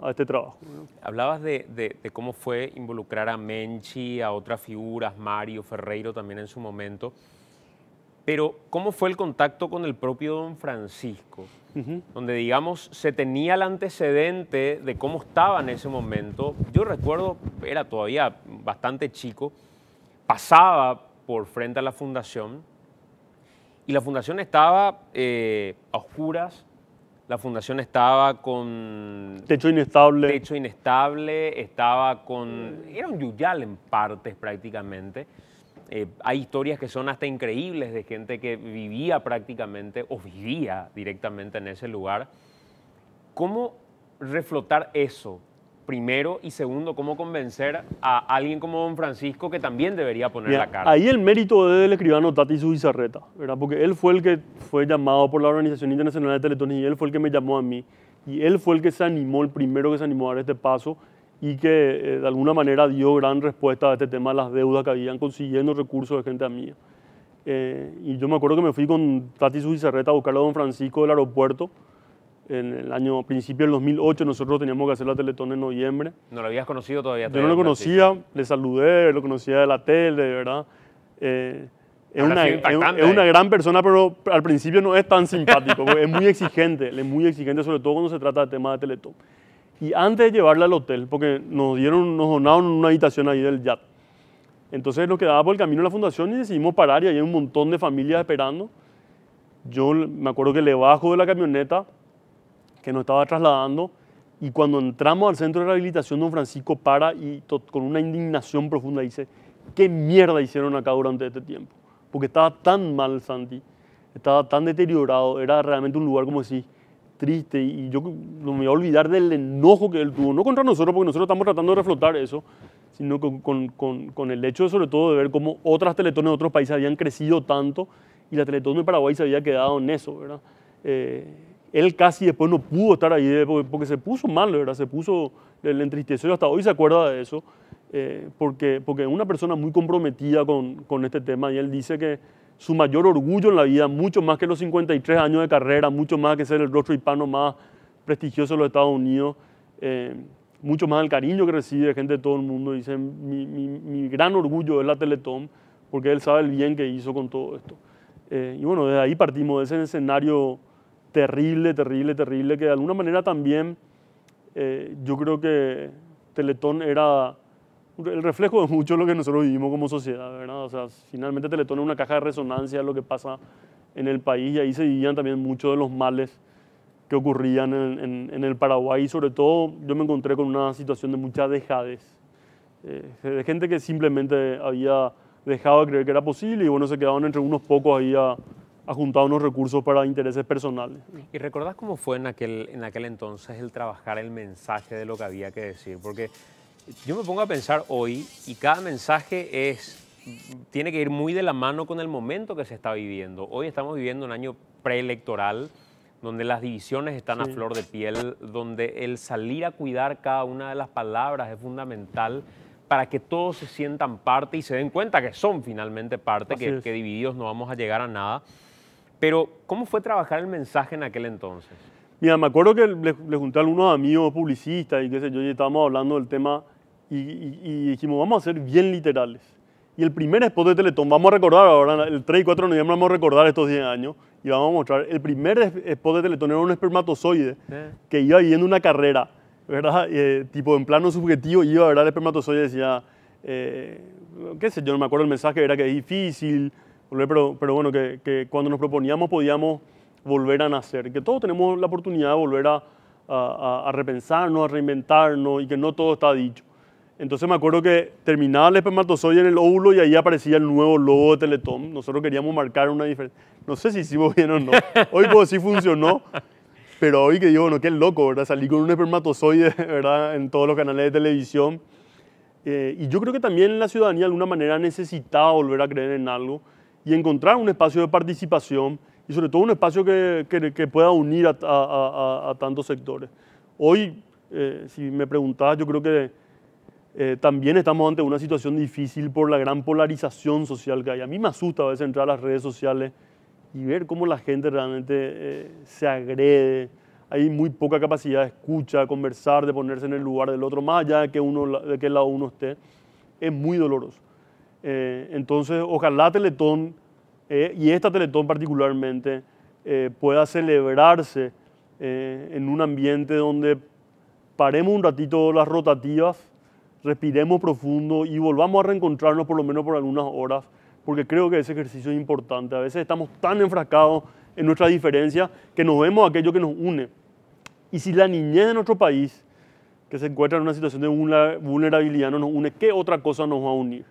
Speaker 2: este trabajo, ¿no?
Speaker 1: Hablabas de cómo fue involucrar a Menchi, a otras figuras, Mario Ferreiro también en su momento, pero ¿cómo fue el contacto con el propio don Francisco? Donde, digamos, se tenía el antecedente de cómo estaba en ese momento. Yo recuerdo, era todavía bastante chico, pasaba por frente a la fundación y la fundación estaba a oscuras, la fundación estaba con...
Speaker 2: Techo inestable.
Speaker 1: Techo inestable, estaba con... Era un yuyal en partes prácticamente. Hay historias que son hasta increíbles de gente que vivía prácticamente o vivía directamente en ese lugar. ¿Cómo reflotar eso? Primero, y segundo, ¿cómo convencer a alguien como don Francisco que también debería poner la cara?
Speaker 2: Ahí el mérito es del escribano Tati Zubizarreta, ¿verdad? Porque él fue el que fue llamado por la Organización Internacional de Teletón y él fue el que me llamó a mí. Y él fue el que se animó, el primero que se animó a dar este paso y que de alguna manera dio gran respuesta a este tema de las deudas que habían consiguiendo recursos de gente amiga. Y yo me acuerdo que me fui con Tati Zubizarreta a buscar a don Francisco del aeropuerto. En el año principio del 2008 nosotros teníamos que hacer la Teletón en noviembre.
Speaker 1: ¿No lo habías conocido todavía?
Speaker 2: Yo no lo conocía, le saludé, lo conocía de la tele, ¿verdad?
Speaker 1: Habrá sido impactante.
Speaker 2: Es una gran persona, pero al principio no es tan simpático, porque es muy exigente, sobre todo cuando se trata de temas de Teletón. Y antes de llevarla al hotel, porque nos donaron una habitación ahí del YAT. Entonces nos quedaba por el camino de la fundación y decidimos parar y había un montón de familias esperando. Yo me acuerdo que le bajo de la camioneta que nos estaba trasladando y cuando entramos al centro de rehabilitación, don Francisco para y con una indignación profunda dice, ¿qué mierda hicieron acá durante este tiempo? Porque estaba tan mal Santi, estaba tan deteriorado, era realmente un lugar como decir triste y yo no me voy a olvidar del enojo que él tuvo, no contra nosotros, porque nosotros estamos tratando de reflotar eso, sino con el hecho de, sobre todo de ver cómo otras teletones de otros países habían crecido tanto y la Teletón de Paraguay se había quedado en eso, ¿verdad? Él casi después no pudo estar ahí porque se puso mal, ¿verdad? Le entristeció y hasta hoy se acuerda de eso, porque es una persona muy comprometida con este tema y él dice que su mayor orgullo en la vida, mucho más que los 53 años de carrera, mucho más que ser el rostro hispano más prestigioso de los Estados Unidos, mucho más el cariño que recibe de gente de todo el mundo. Dice, mi gran orgullo es la Teletón, porque él sabe el bien que hizo con todo esto. Y bueno, desde ahí partimos de ese escenario terrible, que de alguna manera también yo creo que Teletón era el reflejo de mucho de lo que nosotros vivimos como sociedad, ¿verdad? O sea, finalmente Teletón es una caja de resonancia de lo que pasa en el país y ahí se vivían también muchos de los males que ocurrían en el Paraguay y sobre todo yo me encontré con una situación de mucha dejadez, de gente que simplemente había dejado de creer que era posible y bueno, se quedaban entre unos pocos ahí a juntar unos recursos para intereses personales.
Speaker 1: ¿Y recordás cómo fue en aquel entonces el trabajar el mensaje de lo que había que decir? Porque yo me pongo a pensar hoy y cada mensaje tiene que ir muy de la mano con el momento que se está viviendo. Hoy estamos viviendo un año preelectoral donde las divisiones están a flor de piel, donde el salir a cuidar cada una de las palabras es fundamental para que todos se sientan parte y se den cuenta que son finalmente parte, que divididos no vamos a llegar a nada. Pero, ¿cómo fue trabajar el mensaje en aquel entonces?
Speaker 2: Mira, me acuerdo que le junté a algunos amigos publicistas y qué sé yo, y estábamos hablando del tema y dijimos, vamos a ser bien literales. Y el primer spot de Teletón, vamos a recordar ahora, el 3 y 4 de noviembre vamos a recordar estos 10 años y vamos a mostrar, el primer spot de Teletón era un espermatozoide que iba viviendo una carrera, ¿verdad? Tipo en plano subjetivo iba a ver al espermatozoide y decía, qué sé yo, no me acuerdo el mensaje, era que es difícil, pero bueno, que cuando nos proponíamos podíamos volver a nacer, que todos tenemos la oportunidad de volver a repensarnos, a reinventarnos y que no todo está dicho. Entonces me acuerdo que terminaba el espermatozoide en el óvulo y ahí aparecía el nuevo logo de Teletón. Nosotros queríamos marcar una diferencia. No sé si hicimos bien o no. Hoy pues sí funcionó, pero hoy que digo, bueno, qué loco, ¿verdad? Salí con un espermatozoide, ¿verdad? En todos los canales de televisión. Y yo creo que también la ciudadanía de alguna manera necesitaba volver a creer en algo y encontrar un espacio de participación y sobre todo un espacio que pueda unir a tantos sectores. Hoy, si me preguntás, yo creo que también estamos ante una situación difícil por la gran polarización social que hay. A mí me asusta a veces entrar a las redes sociales y ver cómo la gente realmente se agrede. Hay muy poca capacidad de escucha, de conversar, de ponerse en el lugar del otro, más allá de qué lado uno esté. Es muy doloroso. Entonces, ojalá Teletón, y esta Teletón particularmente, pueda celebrarse en un ambiente donde paremos un ratito las rotativas, respiremos profundo y volvamos a reencontrarnos por lo menos por algunas horas, porque creo que ese ejercicio es importante. A veces estamos tan enfrascados en nuestras diferencias que nos vemos aquello que nos une. Y si la niñez de nuestro país, que se encuentra en una situación de vulnerabilidad, no nos une, ¿qué otra cosa nos va a unir?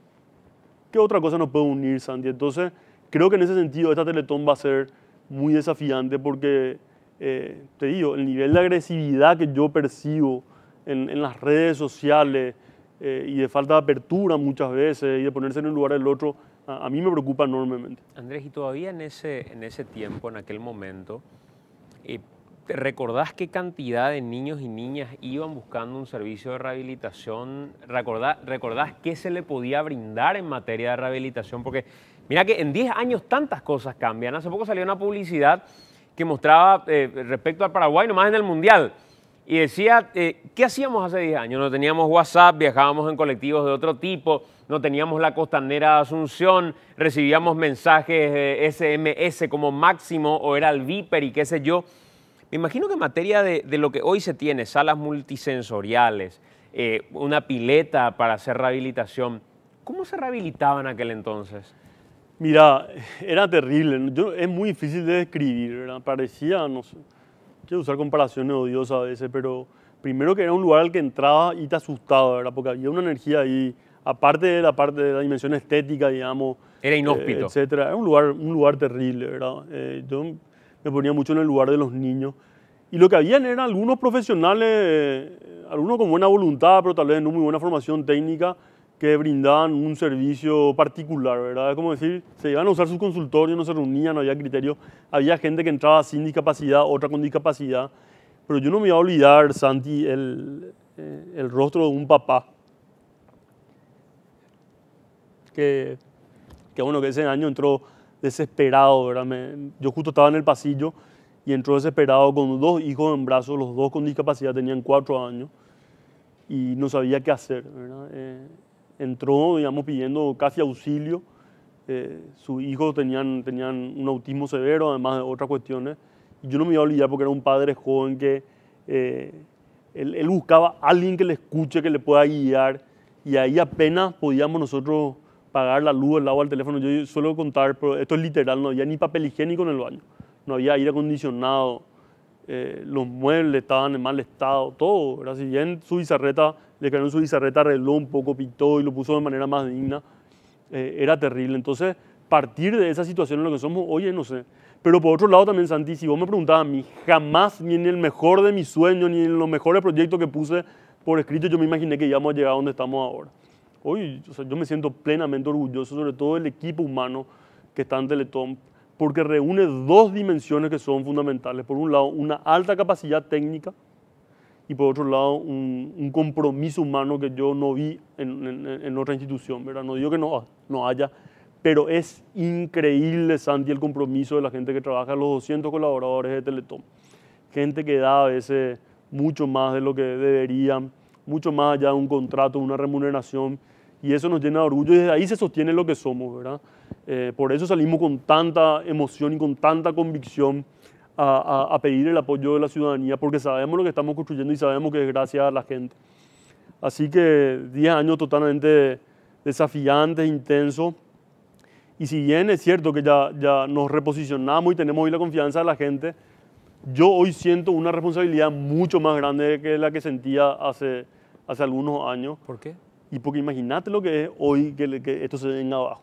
Speaker 2: ¿Qué otra cosa nos puede unir, Santi? Entonces, creo que en ese sentido esta Teletón va a ser muy desafiante porque, te digo, el nivel de agresividad que yo percibo en las redes sociales y de falta de apertura muchas veces y de ponerse en el lugar del otro, a mí me preocupa enormemente.
Speaker 1: Andrés, y todavía en ese tiempo, en aquel momento, ¿recordás qué cantidad de niños y niñas iban buscando un servicio de rehabilitación? ¿Recordás qué se le podía brindar en materia de rehabilitación? Porque mira que en 10 años tantas cosas cambian. Hace poco salió una publicidad que mostraba respecto al Paraguay, nomás en el Mundial, y decía, ¿qué hacíamos hace 10 años? No teníamos WhatsApp, viajábamos en colectivos de otro tipo, no teníamos la costanera de Asunción, recibíamos mensajes SMS como máximo, o era el Viper y qué sé yo. Me imagino que en materia de lo que hoy se tiene, salas multisensoriales, una pileta para hacer rehabilitación, ¿cómo se rehabilitaba en aquel entonces?
Speaker 2: Mira, era terrible. Es muy difícil de describir, ¿verdad? Parecía, no sé, quiero usar comparaciones odiosas a veces, pero primero que era un lugar al que entraba y te asustaba, ¿verdad? Porque había una energía ahí, aparte de la parte de la dimensión estética, digamos,
Speaker 1: Era inhóspito.
Speaker 2: etcétera. Era un lugar terrible, ¿verdad? Yo me ponía mucho en el lugar de los niños. Y lo que habían eran algunos profesionales, algunos con buena voluntad, pero tal vez no muy buena formación técnica, que brindaban un servicio particular, ¿verdad? Es como decir, se iban a usar sus consultorios, no se reunían, no había criterio. Había gente que entraba sin discapacidad, otra con discapacidad. Pero yo no me iba a olvidar, Santi, el rostro de un papá que bueno, que ese año entró desesperado, ¿verdad? Yo justo estaba en el pasillo y entró desesperado con 2 hijos en brazos, los 2 con discapacidad, tenían 4 años y no sabía qué hacer, ¿verdad? Entró, digamos, pidiendo casi auxilio. Sus hijos tenían un autismo severo, además de otras cuestiones. Y yo no me iba a olvidar porque era un padre joven que él buscaba a alguien que le escuche, que le pueda guiar. Y ahí apenas podíamos nosotros pagar la luz, el agua, el teléfono. Yo suelo contar, pero esto es literal, no había ni papel higiénico en el baño. No había aire acondicionado. Los muebles estaban en mal estado, todo, ¿verdad? Si bien su bizarreta, le quedaron su bizarreta, arregló un poco, pintó y lo puso de manera más digna, era terrible. Entonces, partir de esa situación en lo que somos, oye, no sé. Pero por otro lado también, Santi, si vos me preguntabas a mí, jamás, ni en el mejor de mis sueños, ni en los mejores proyectos que puse por escrito, yo me imaginé que íbamos a llegar a donde estamos ahora. Hoy, o sea, yo me siento plenamente orgulloso, sobre todo del equipo humano que está en Teletón, porque reúne 2 dimensiones que son fundamentales. Por un lado, una alta capacidad técnica y por otro lado, un compromiso humano que yo no vi en otra institución, ¿verdad? No digo que no haya, pero es increíble, Santi, el compromiso de la gente que trabaja, los 200 colaboradores de Teletón. Gente que da a veces mucho más de lo que deberían, mucho más allá de un contrato, una remuneración, y eso nos llena de orgullo y desde ahí se sostiene lo que somos, ¿verdad? Por eso salimos con tanta emoción y con tanta convicción a pedir el apoyo de la ciudadanía, porque sabemos lo que estamos construyendo y sabemos que es gracias a la gente. Así que 10 años totalmente desafiantes, intensos, y si bien es cierto que ya nos reposicionamos y tenemos hoy la confianza de la gente, yo hoy siento una responsabilidad mucho más grande que la que sentía hace algunos años.
Speaker 1: ¿Por qué?
Speaker 2: Y porque imagínate lo que es hoy que esto se venga abajo.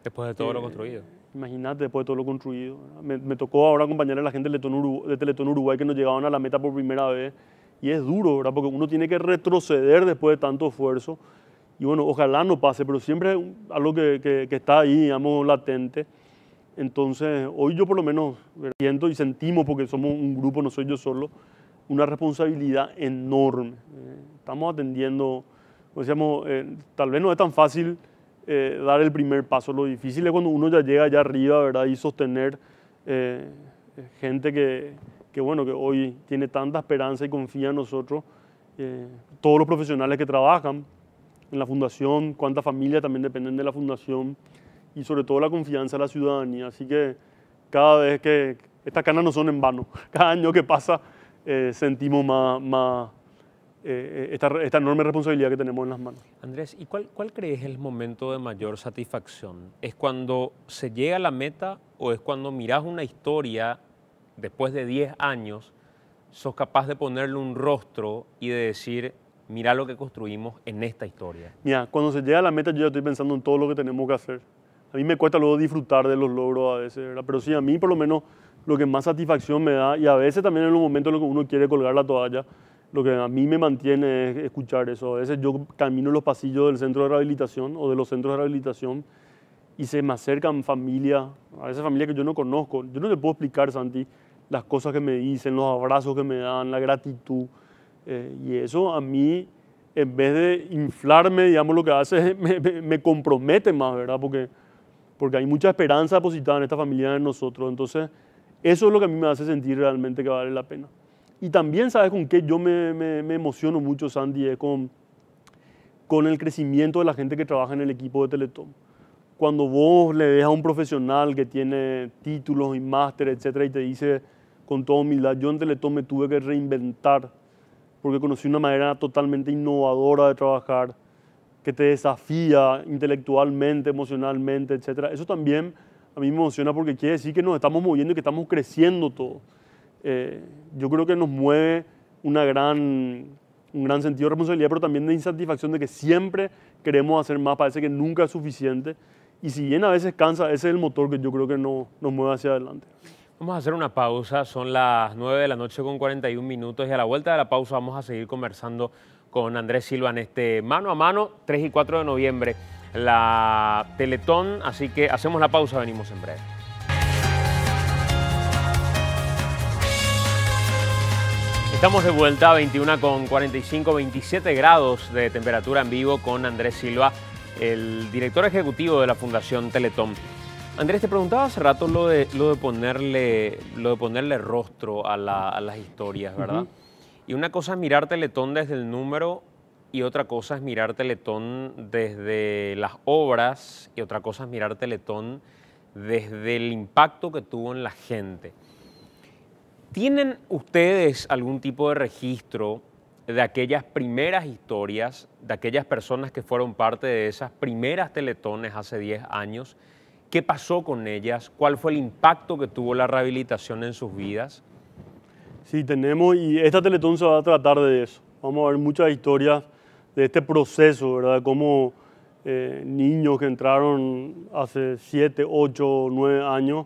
Speaker 1: Después de todo lo construido.
Speaker 2: Imagínate después de todo lo construido. Me tocó ahora acompañar a la gente de Teletón Uruguay que nos llegaban a la meta por primera vez. Y es duro, ¿verdad? Porque uno tiene que retroceder después de tanto esfuerzo. Y bueno, ojalá no pase, pero siempre es algo que está ahí, digamos, latente. Entonces, hoy yo por lo menos siento y sentimos, porque somos un grupo, no soy yo solo, una responsabilidad enorme. Estamos atendiendo, como decíamos, tal vez no es tan fácil dar el primer paso. Lo difícil es cuando uno ya llega allá arriba, ¿verdad? Y sostener gente que hoy tiene tanta esperanza y confía en nosotros. Todos los profesionales que trabajan en la fundación, cuántas familias también dependen de la fundación y sobre todo la confianza de la ciudadanía. Así que cada vez que estas canas no son en vano, cada año que pasa sentimos más esta enorme responsabilidad que tenemos en las manos.
Speaker 1: Andrés, ¿y cuál crees es el momento de mayor satisfacción? ¿Es cuando se llega a la meta o es cuando miras una historia después de 10 años, sos capaz de ponerle un rostro y de decir, mira lo que construimos en esta historia?
Speaker 2: Mira, cuando se llega a la meta yo ya estoy pensando en todo lo que tenemos que hacer. A mí me cuesta luego disfrutar de los logros a veces, ¿verdad? Pero sí, a mí por lo menos lo que más satisfacción me da, y a veces también en los momentos en los que uno quiere colgar la toalla, lo que a mí me mantiene es escuchar eso. A veces yo camino en los pasillos del centro de rehabilitación o de los centros de rehabilitación y se me acercan familias, a veces familias que yo no conozco. Yo no te puedo explicar, Santi, las cosas que me dicen, los abrazos que me dan, la gratitud. Y eso a mí, en vez de inflarme, digamos, lo que hace es me compromete más, ¿verdad? Porque hay mucha esperanza depositada en esta familia de nosotros. Entonces, eso es lo que a mí me hace sentir realmente que vale la pena. Y también, ¿sabes con qué yo me emociono mucho, Sandy? Es con el crecimiento de la gente que trabaja en el equipo de Teletón. Cuando vos le ves a un profesional que tiene títulos y máster, etcétera, y te dice con toda humildad, yo en Teletón me tuve que reinventar porque conocí una manera totalmente innovadora de trabajar, que te desafía intelectualmente, emocionalmente, etcétera. Eso también a mí me emociona porque quiere decir que nos estamos moviendo y que estamos creciendo todos. Yo creo que nos mueve un gran sentido de responsabilidad, pero también de insatisfacción de que siempre queremos hacer más, parece que nunca es suficiente. Y si bien a veces cansa, ese es el motor que yo creo que nos mueve hacia adelante.
Speaker 1: Vamos a hacer una pausa, son las 9 de la noche con 41 minutos y a la vuelta de la pausa vamos a seguir conversando con Andrés Silva en este mano a mano, 3 y 4 de noviembre, la Teletón, así que hacemos la pausa, venimos en breve. Estamos de vuelta a 21 con 45, 27 grados de temperatura en vivo con Andrés Silva, el director ejecutivo de la Fundación Teletón. Andrés, te preguntaba hace rato lo de ponerle rostro a las historias, ¿verdad? Y una cosa es mirar Teletón desde el número y otra cosa es mirar Teletón desde las obras y otra cosa es mirar Teletón desde el impacto que tuvo en la gente. ¿Tienen ustedes algún tipo de registro de aquellas primeras historias, de aquellas personas que fueron parte de esas primeras Teletones hace 10 años? ¿Qué pasó con ellas? ¿Cuál fue el impacto que tuvo la rehabilitación en sus vidas?
Speaker 2: Sí, tenemos, y esta Teletón se va a tratar de eso. Vamos a ver muchas historias de este proceso, ¿verdad? Cómo niños que entraron hace 7, 8, 9 años,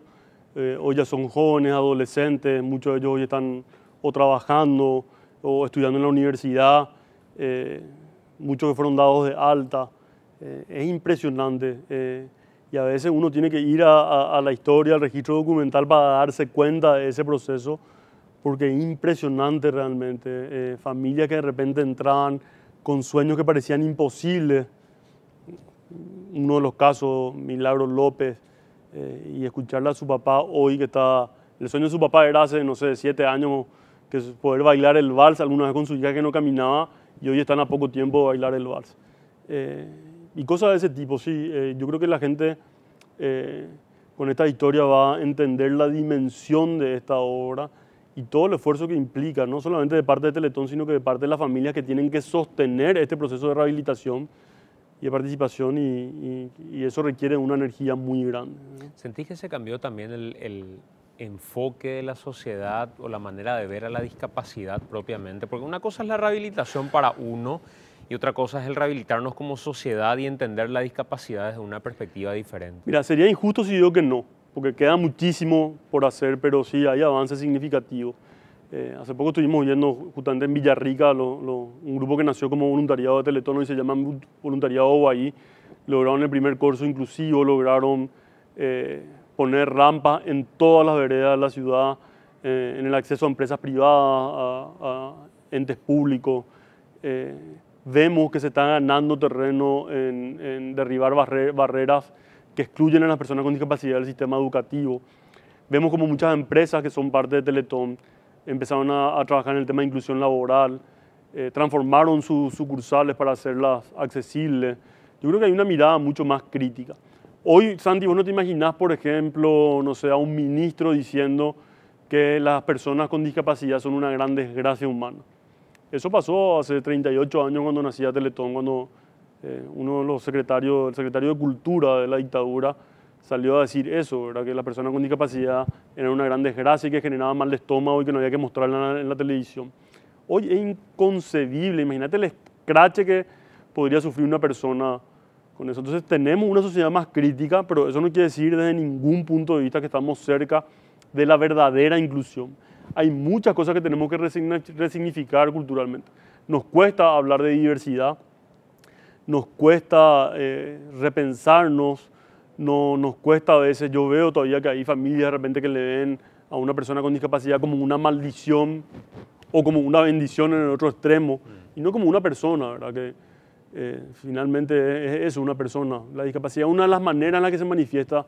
Speaker 2: hoy ya son jóvenes, adolescentes, muchos de ellos hoy están o trabajando o estudiando en la universidad, muchos que fueron dados de alta. Es impresionante. Y a veces uno tiene que ir a la historia, al registro documental para darse cuenta de ese proceso, porque es impresionante realmente. Familias que de repente entraban con sueños que parecían imposibles. Uno de los casos, Milagros López, y escucharle a su papá hoy que está... El sueño de su papá era hace, no sé, 7 años, que es poder bailar el vals alguna vez con su hija que no caminaba, y hoy están a poco tiempo de bailar el vals. Y cosas de ese tipo, sí. Yo creo que la gente con esta historia va a entender la dimensión de esta obra y todo el esfuerzo que implica, no solamente de parte de Teletón, sino que de parte de las familias que tienen que sostener este proceso de rehabilitación y de participación, y eso requiere una energía muy grande, ¿no?
Speaker 1: ¿Sentís que se cambió también el enfoque de la sociedad o la manera de ver a la discapacidad propiamente? Porque una cosa es la rehabilitación para uno y otra cosa es el rehabilitarnos como sociedad y entender la discapacidad desde una perspectiva diferente.
Speaker 2: Mira, sería injusto si digo que no, porque queda muchísimo por hacer, pero sí hay avances significativos. Hace poco estuvimos viendo justamente en Villarrica un grupo que nació como voluntariado de Teletón y se llama Voluntariado Ovaí. Lograron el primer curso inclusivo, lograron poner rampas en todas las veredas de la ciudad, en el acceso a empresas privadas, a entes públicos. Vemos que se está ganando terreno en derribar barreras que excluyen a las personas con discapacidad del sistema educativo. Vemos como muchas empresas que son parte de Teletón empezaron a trabajar en el tema de inclusión laboral, transformaron sus sucursales para hacerlas accesibles. Yo creo que hay una mirada mucho más crítica. Hoy, Santi, vos no te imaginás, por ejemplo, no sé, a un ministro diciendo que las personas con discapacidad son una gran desgracia humana. Eso pasó hace 38 años cuando nacía Teletón, cuando uno de los secretarios, el secretario de Cultura de la dictadura, salió a decir eso, ¿verdad? Que las personas con discapacidad eran una gran desgracia y que generaban mal de estómago y que no había que mostrarla en la televisión. Hoy es inconcebible, imagínate el escrache que podría sufrir una persona con eso. Entonces tenemos una sociedad más crítica, pero eso no quiere decir desde ningún punto de vista que estamos cerca de la verdadera inclusión. Hay muchas cosas que tenemos que resignificar culturalmente. Nos cuesta hablar de diversidad, nos cuesta repensarnos, nos cuesta a veces. Yo veo todavía que hay familias de repente que le ven a una persona con discapacidad como una maldición o como una bendición en el otro extremo, y no como una persona, ¿verdad? Que finalmente es eso, una persona. La discapacidad es una de las maneras en las que se manifiesta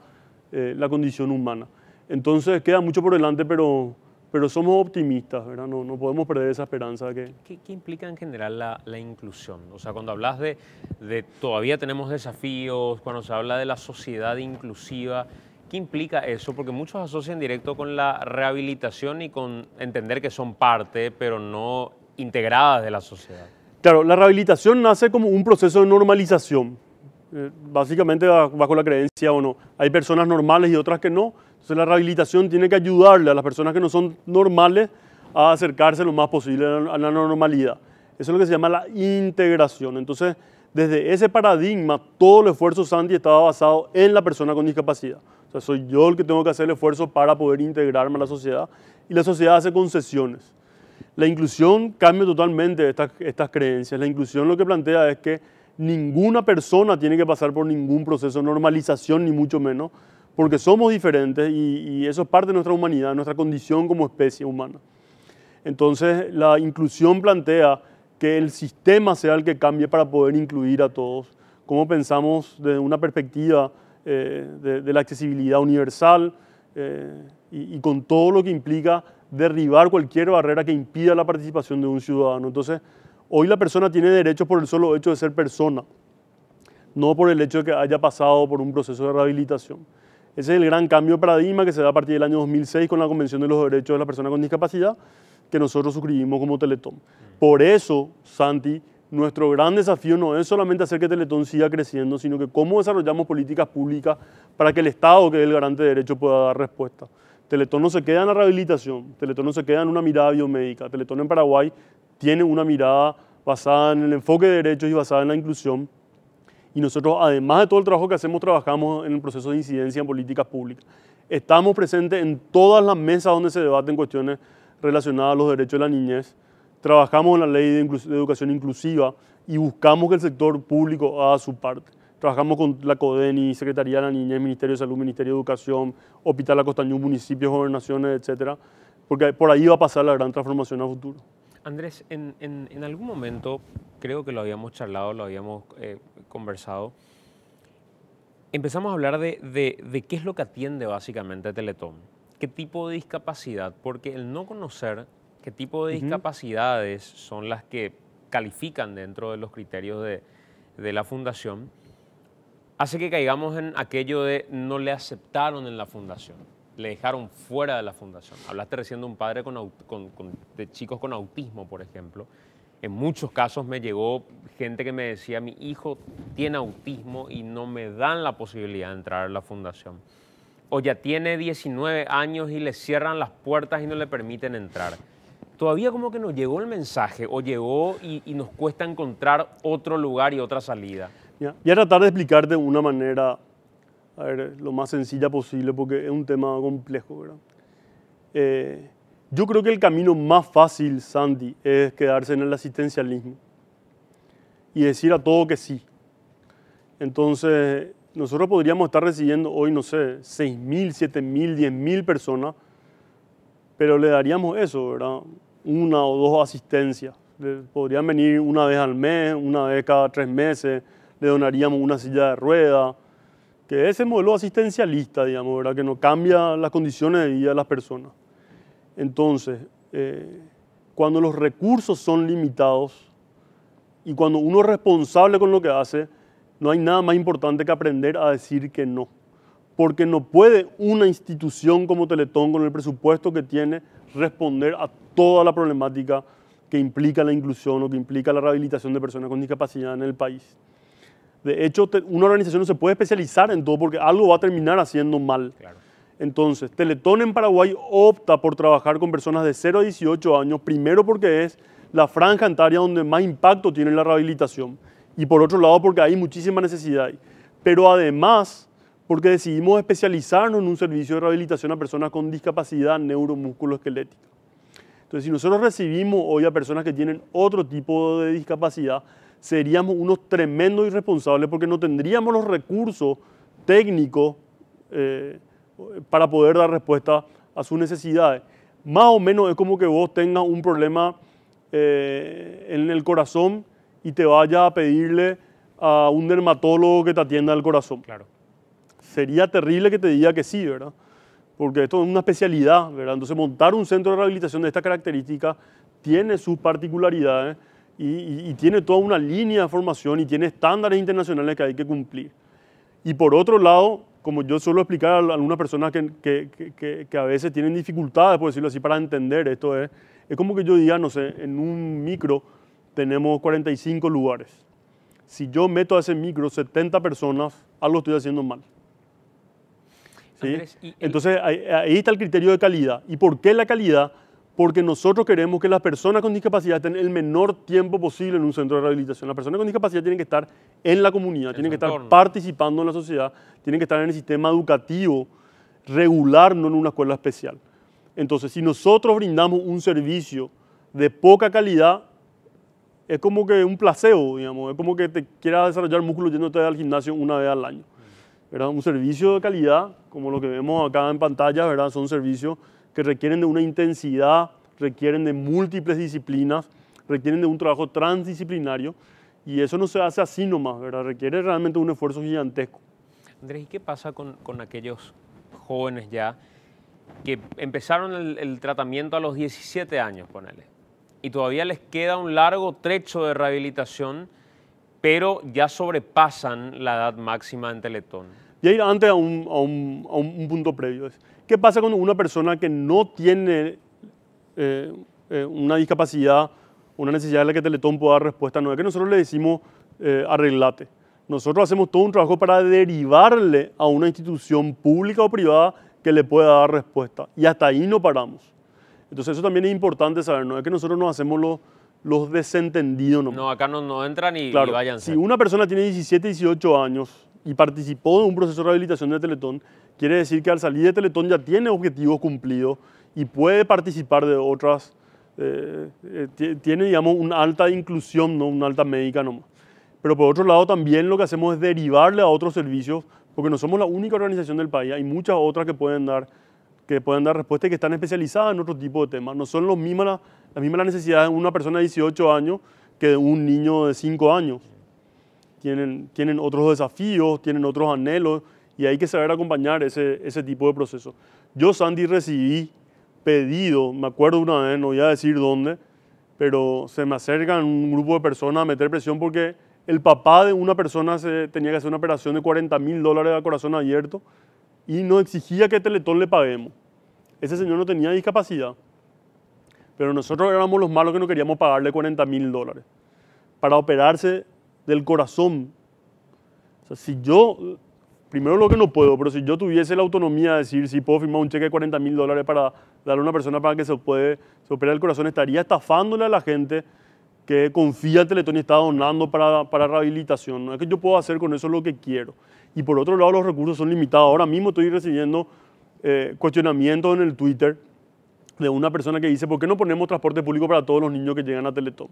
Speaker 2: la condición humana. Entonces queda mucho por delante, pero pero somos optimistas, ¿verdad? No podemos perder esa esperanza.
Speaker 1: ¿Qué implica en general la inclusión? O sea, cuando hablas de todavía tenemos desafíos, cuando se habla de la sociedad inclusiva, ¿qué implica eso? Porque muchos asocian directo con la rehabilitación y con entender que son parte, pero no integradas de la sociedad.
Speaker 2: Claro, la rehabilitación nace como un proceso de normalización. Básicamente bajo la creencia, o no, hay personas normales y otras que no. Entonces la rehabilitación tiene que ayudarle a las personas que no son normales a acercarse lo más posible a la normalidad. Eso es lo que se llama la integración. Entonces, desde ese paradigma, todo el esfuerzo Santi estaba basado en la persona con discapacidad. O sea, soy yo el que tengo que hacer el esfuerzo para poder integrarme a la sociedad y la sociedad hace concesiones. La inclusión cambia totalmente estas creencias. La inclusión lo que plantea es que ninguna persona tiene que pasar por ningún proceso de normalización, ni mucho menos, porque somos diferentes y eso es parte de nuestra humanidad, nuestra condición como especie humana. Entonces, la inclusión plantea que el sistema sea el que cambie para poder incluir a todos. Como pensamos desde una perspectiva de la accesibilidad universal y con todo lo que implica derribar cualquier barrera que impida la participación de un ciudadano. Entonces, hoy la persona tiene derechos por el solo hecho de ser persona, no por el hecho de que haya pasado por un proceso de rehabilitación. Ese es el gran cambio de paradigma que se da a partir del año 2006 con la Convención de los Derechos de la Persona con Discapacidad, que nosotros suscribimos como Teletón. Por eso, Santi, nuestro gran desafío no es solamente hacer que Teletón siga creciendo, sino que cómo desarrollamos políticas públicas para que el Estado, que es el garante de derechos, pueda dar respuesta. Teletón no se queda en la rehabilitación, Teletón no se queda en una mirada biomédica. Teletón en Paraguay tiene una mirada basada en el enfoque de derechos y basada en la inclusión. Y nosotros, además de todo el trabajo que hacemos, trabajamos en el proceso de incidencia en políticas públicas. Estamos presentes en todas las mesas donde se debaten cuestiones relacionadas a los derechos de la niñez. Trabajamos en la ley de educación inclusiva y buscamos que el sector público haga su parte. Trabajamos con la CODENI, Secretaría de la Niñez, Ministerio de Salud, Ministerio de Educación, Hospital Acostañú, municipios, gobernaciones, etcétera, porque por ahí va a pasar la gran transformación a futuro.
Speaker 1: Andrés, en algún momento, creo que lo habíamos charlado, lo habíamos conversado, empezamos a hablar de qué es lo que atiende básicamente Teletón, qué tipo de discapacidad, porque el no conocer qué tipo de discapacidades son las que califican dentro de los criterios de la fundación, hace que caigamos en aquello de no le aceptaron en la fundación. Le dejaron fuera de la fundación. Hablaste recién de un padre de chicos con autismo, por ejemplo. En muchos casos me llegó gente que me decía, mi hijo tiene autismo y no me dan la posibilidad de entrar a la fundación. O ya tiene 19 años y le cierran las puertas y no le permiten entrar. Todavía como que nos llegó el mensaje o llegó y nos cuesta encontrar otro lugar y otra salida.
Speaker 2: Voy a tratar de explicar de una manera lo más sencilla posible porque es un tema complejo, ¿verdad? Yo creo que el camino más fácil, Santi, es quedarse en el asistencialismo y decir a todo que sí. Entonces, nosotros podríamos estar recibiendo hoy, no sé, 6.000, 7.000, 10.000 personas, pero le daríamos eso, ¿verdad? Una o dos asistencias. Podrían venir una vez al mes, una vez cada 3 meses, le donaríamos una silla de ruedas, que es ese modelo asistencialista, digamos, ¿verdad? Que no cambia las condiciones de vida de las personas. Entonces, cuando los recursos son limitados y cuando uno es responsable con lo que hace, no hay nada más importante que aprender a decir que no. Porque no puede una institución como Teletón, con el presupuesto que tiene, responder a toda la problemática que implica la inclusión o que implica la rehabilitación de personas con discapacidad en el país. De hecho, una organización no se puede especializar en todo porque algo va a terminar haciendo mal.
Speaker 1: Claro.
Speaker 2: Entonces, Teletón en Paraguay opta por trabajar con personas de 0 a 18 años, primero porque es la franja etaria donde más impacto tiene la rehabilitación y por otro lado porque hay muchísima necesidad. Pero además, porque decidimos especializarnos en un servicio de rehabilitación a personas con discapacidad neuromusculoesquelética. Entonces, si nosotros recibimos hoy a personas que tienen otro tipo de discapacidad, seríamos unos tremendos irresponsables porque no tendríamos los recursos técnicos para poder dar respuesta a sus necesidades. Más o menos es como que vos tengas un problema en el corazón y te vayas a pedirle a un dermatólogo que te atienda el corazón.
Speaker 1: Claro.
Speaker 2: Sería terrible que te diga que sí, ¿verdad? porque esto es una especialidad, ¿verdad? Entonces montar un centro de rehabilitación de esta característica tiene sus particularidades y tiene toda una línea de formación y tiene estándares internacionales que hay que cumplir. Y por otro lado, como yo suelo explicar a algunas personas que a veces tienen dificultades, por decirlo así, para entender esto, es como que yo diga, no sé, en un micro tenemos 45 lugares. Si yo meto a ese micro 70 personas, algo estoy haciendo mal. ¿Sí?
Speaker 1: Andrés,
Speaker 2: Entonces ahí está el criterio de calidad. ¿Y por qué la calidad? Porque nosotros queremos que las personas con discapacidad estén el menor tiempo posible en un centro de rehabilitación. Las personas con discapacidad tienen que estar en la comunidad, tienen que estar participando en la sociedad, tienen que estar en el sistema educativo regular, no en una escuela especial. Entonces, si nosotros brindamos un servicio de poca calidad, es como que un placebo, digamos, es como que te quieras desarrollar músculo yéndote al gimnasio una vez al año, ¿verdad? Un servicio de calidad, como lo que vemos acá en pantalla, ¿verdad? Son servicios que requieren de una intensidad, requieren de múltiples disciplinas, requieren de un trabajo transdisciplinario, y eso no se hace así nomás, ¿verdad? Requiere realmente un esfuerzo gigantesco.
Speaker 1: Andrés, ¿y qué pasa con aquellos jóvenes ya que empezaron el tratamiento a los 17 años, ponele, y todavía les queda un largo trecho de rehabilitación, pero ya sobrepasan la edad máxima en Teletón?
Speaker 2: Y ahí antes a un punto previo. ¿Qué pasa con una persona que no tiene una discapacidad, una necesidad a la que Teletón pueda dar respuesta? No es que nosotros le decimos arreglate. Nosotros hacemos todo un trabajo para derivarle a una institución pública o privada que le pueda dar respuesta. Y hasta ahí no paramos. Entonces eso también es importante saber, no es que nosotros nos hacemos los desentendidos.
Speaker 1: No, acá no entran y váyanse.
Speaker 2: Si una persona tiene 17, 18 años y participó de un proceso de rehabilitación de Teletón, quiere decir que al salir de Teletón ya tiene objetivos cumplidos y puede participar de otras, tiene, digamos, una alta inclusión, no una alta médica nomás. Pero por otro lado también lo que hacemos es derivarle a otros servicios, porque no somos la única organización del país, hay muchas otras que pueden dar respuesta y que están especializadas en otro tipo de temas. No son las mismas necesidades de una persona de 18 años que de un niño de 5 años. Tienen otros desafíos, tienen otros anhelos y hay que saber acompañar ese tipo de procesos. Yo, Sandy, recibí pedido, me acuerdo una vez, no voy a decir dónde, pero se me acercan un grupo de personas a meter presión porque el papá de una persona tenía que hacer una operación de $40.000 a corazón abierto y nos exigía que Teletón le paguemos. Ese señor no tenía discapacidad, pero nosotros éramos los malos que no queríamos pagarle $40.000 para operarse del corazón. O sea, si yo, primero lo que no puedo, pero si yo tuviese la autonomía de decir si puedo firmar un cheque de $40.000 para darle a una persona para que se opere el corazón, estaría estafándole a la gente que confía en Teletón y está donando para rehabilitación. No es que yo puedo hacer con eso lo que quiero. Y por otro lado, los recursos son limitados. Ahora mismo estoy recibiendo cuestionamientos en el Twitter de una persona que dice, ¿por qué no ponemos transporte público para todos los niños que llegan a Teletón?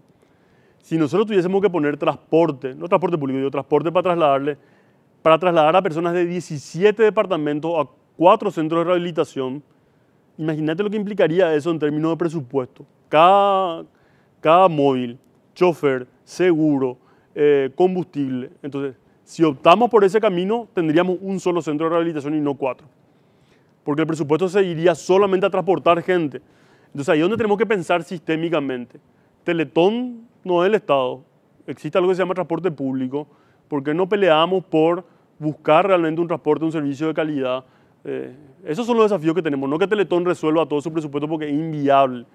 Speaker 2: Si nosotros tuviésemos que poner transporte, no transporte público, digo transporte para trasladar a personas de 17 departamentos a 4 centros de rehabilitación, imagínate lo que implicaría eso en términos de presupuesto. Cada móvil, chofer, seguro, combustible. Entonces, si optamos por ese camino, tendríamos un solo centro de rehabilitación y no 4. Porque el presupuesto se iría solamente a transportar gente. Entonces, ahí es donde tenemos que pensar sistémicamente. Teletón no es el Estado. Existe algo que se llama transporte público. ¿Por qué no peleamos por buscar realmente un transporte, un servicio de calidad? Esos son los desafíos que tenemos. No que Teletón resuelva todo su presupuesto porque es inviable.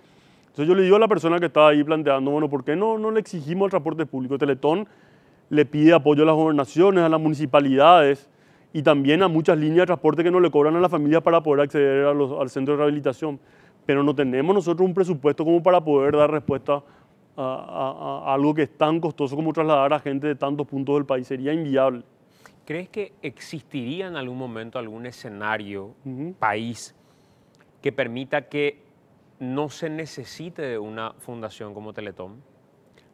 Speaker 2: Entonces yo le digo a la persona que está ahí planteando, bueno, ¿por qué no le exigimos el transporte público? Teletón le pide apoyo a las gobernaciones, a las municipalidades y también a muchas líneas de transporte que no le cobran a las familias para poder acceder al centro de rehabilitación. Pero no tenemos nosotros un presupuesto como para poder dar respuesta a algo que es tan costoso como trasladar a gente de tantos puntos del país. Sería inviable.
Speaker 1: ¿Crees que existiría en algún momento algún escenario, país, que permita que no se necesite de una fundación como Teletón?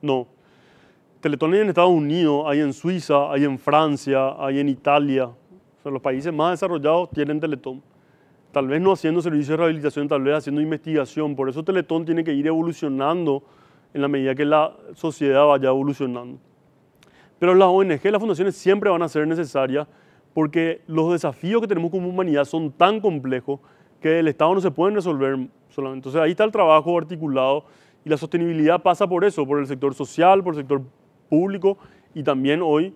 Speaker 2: No. Teletón hay en Estados Unidos, hay en Suiza, hay en Francia, hay en Italia. O sea, los países más desarrollados tienen Teletón. Tal vez no haciendo servicios de rehabilitación, tal vez haciendo investigación. Por eso Teletón tiene que ir evolucionando en la medida que la sociedad vaya evolucionando. Pero las ONG, las fundaciones siempre van a ser necesarias porque los desafíos que tenemos como humanidad son tan complejos que el Estado no se pueden resolver solamente. Entonces ahí está el trabajo articulado y la sostenibilidad pasa por eso, por el sector social, por el sector público y también hoy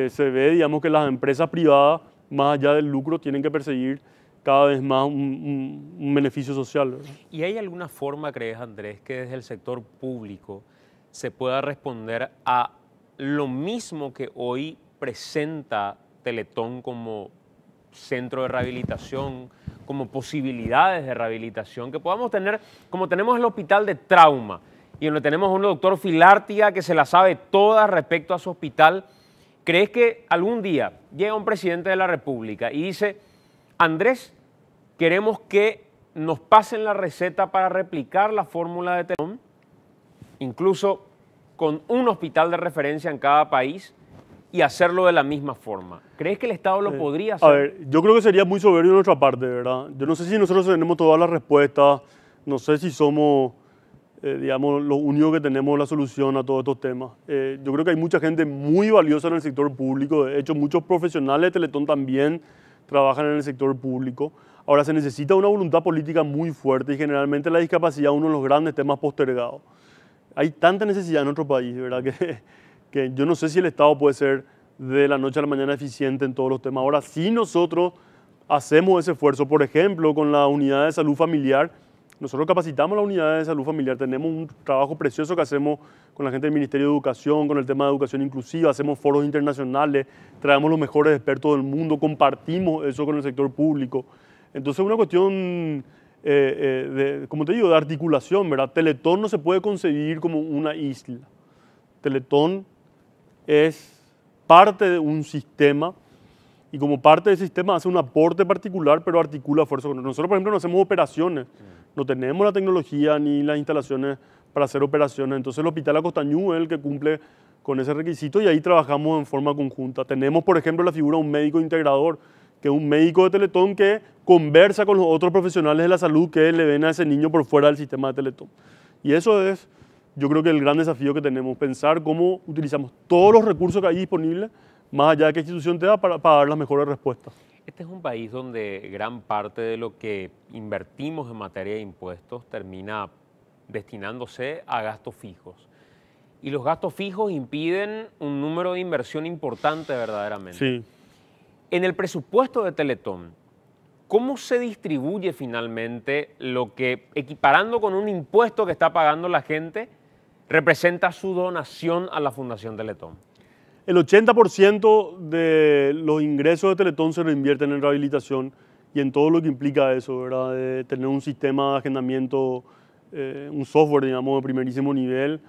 Speaker 2: se ve, digamos, que las empresas privadas, más allá del lucro, tienen que perseguir cada vez más un beneficio social, ¿verdad?
Speaker 1: ¿Y hay alguna forma, crees, Andrés, que desde el sector público se pueda responder a lo mismo que hoy presenta Teletón como centro de rehabilitación, como posibilidades de rehabilitación, que podamos tener, como tenemos el hospital de trauma, y donde tenemos a un doctor Filártiga que se la sabe toda respecto a su hospital? ¿Crees que algún día llega un presidente de la República y dice, Andrés, queremos que nos pasen la receta para replicar la fórmula de Teletón, incluso con un hospital de referencia en cada país, y hacerlo de la misma forma? ¿Crees que el Estado lo podría hacer?
Speaker 2: A ver, yo creo que sería muy soberbio de nuestra parte, ¿verdad? Yo no sé si nosotros tenemos todas las respuestas, no sé si somos, digamos, los únicos que tenemos la solución a todos estos temas. Yo creo que hay mucha gente muy valiosa en el sector público, de hecho muchos profesionales de Teletón también trabajan en el sector público. Ahora se necesita una voluntad política muy fuerte y generalmente la discapacidad es uno de los grandes temas postergados. Hay tanta necesidad en nuestro país, ¿verdad? Que yo no sé si el Estado puede ser de la noche a la mañana eficiente en todos los temas. Ahora, si nosotros hacemos ese esfuerzo, por ejemplo, con la unidad de salud familiar, nosotros capacitamos la unidad de salud familiar, tenemos un trabajo precioso que hacemos con la gente del Ministerio de Educación, con el tema de educación inclusiva, hacemos foros internacionales, traemos los mejores expertos del mundo, compartimos eso con el sector público. Entonces es una cuestión, como te digo, de articulación, ¿verdad? Teletón no se puede concebir como una isla. Teletón es parte de un sistema y como parte del sistema hace un aporte particular, pero articula fuerza con nosotros. Por ejemplo, no hacemos operaciones, no tenemos la tecnología ni las instalaciones para hacer operaciones. Entonces el Hospital Acostañú es el que cumple con ese requisito y ahí trabajamos en forma conjunta. Tenemos, por ejemplo, la figura de un médico integrador, que es un médico de Teletón que conversa con los otros profesionales de la salud que le ven a ese niño por fuera del sistema de Teletón. Y eso es, yo creo que el gran desafío que tenemos, pensar cómo utilizamos todos los recursos que hay disponibles, más allá de qué institución te da, para dar las mejores respuestas.
Speaker 1: Este es un país donde gran parte de lo que invertimos en materia de impuestos termina destinándose a gastos fijos. Y los gastos fijos impiden un número de inversión importante verdaderamente.
Speaker 2: Sí.
Speaker 1: En el presupuesto de Teletón, ¿cómo se distribuye finalmente lo que, equiparando con un impuesto que está pagando la gente, representa su donación a la Fundación Teletón?
Speaker 2: El 80% de los ingresos de Teletón se reinvierten en rehabilitación y en todo lo que implica eso, ¿verdad? De tener un sistema de agendamiento, un software, digamos, de primerísimo nivel,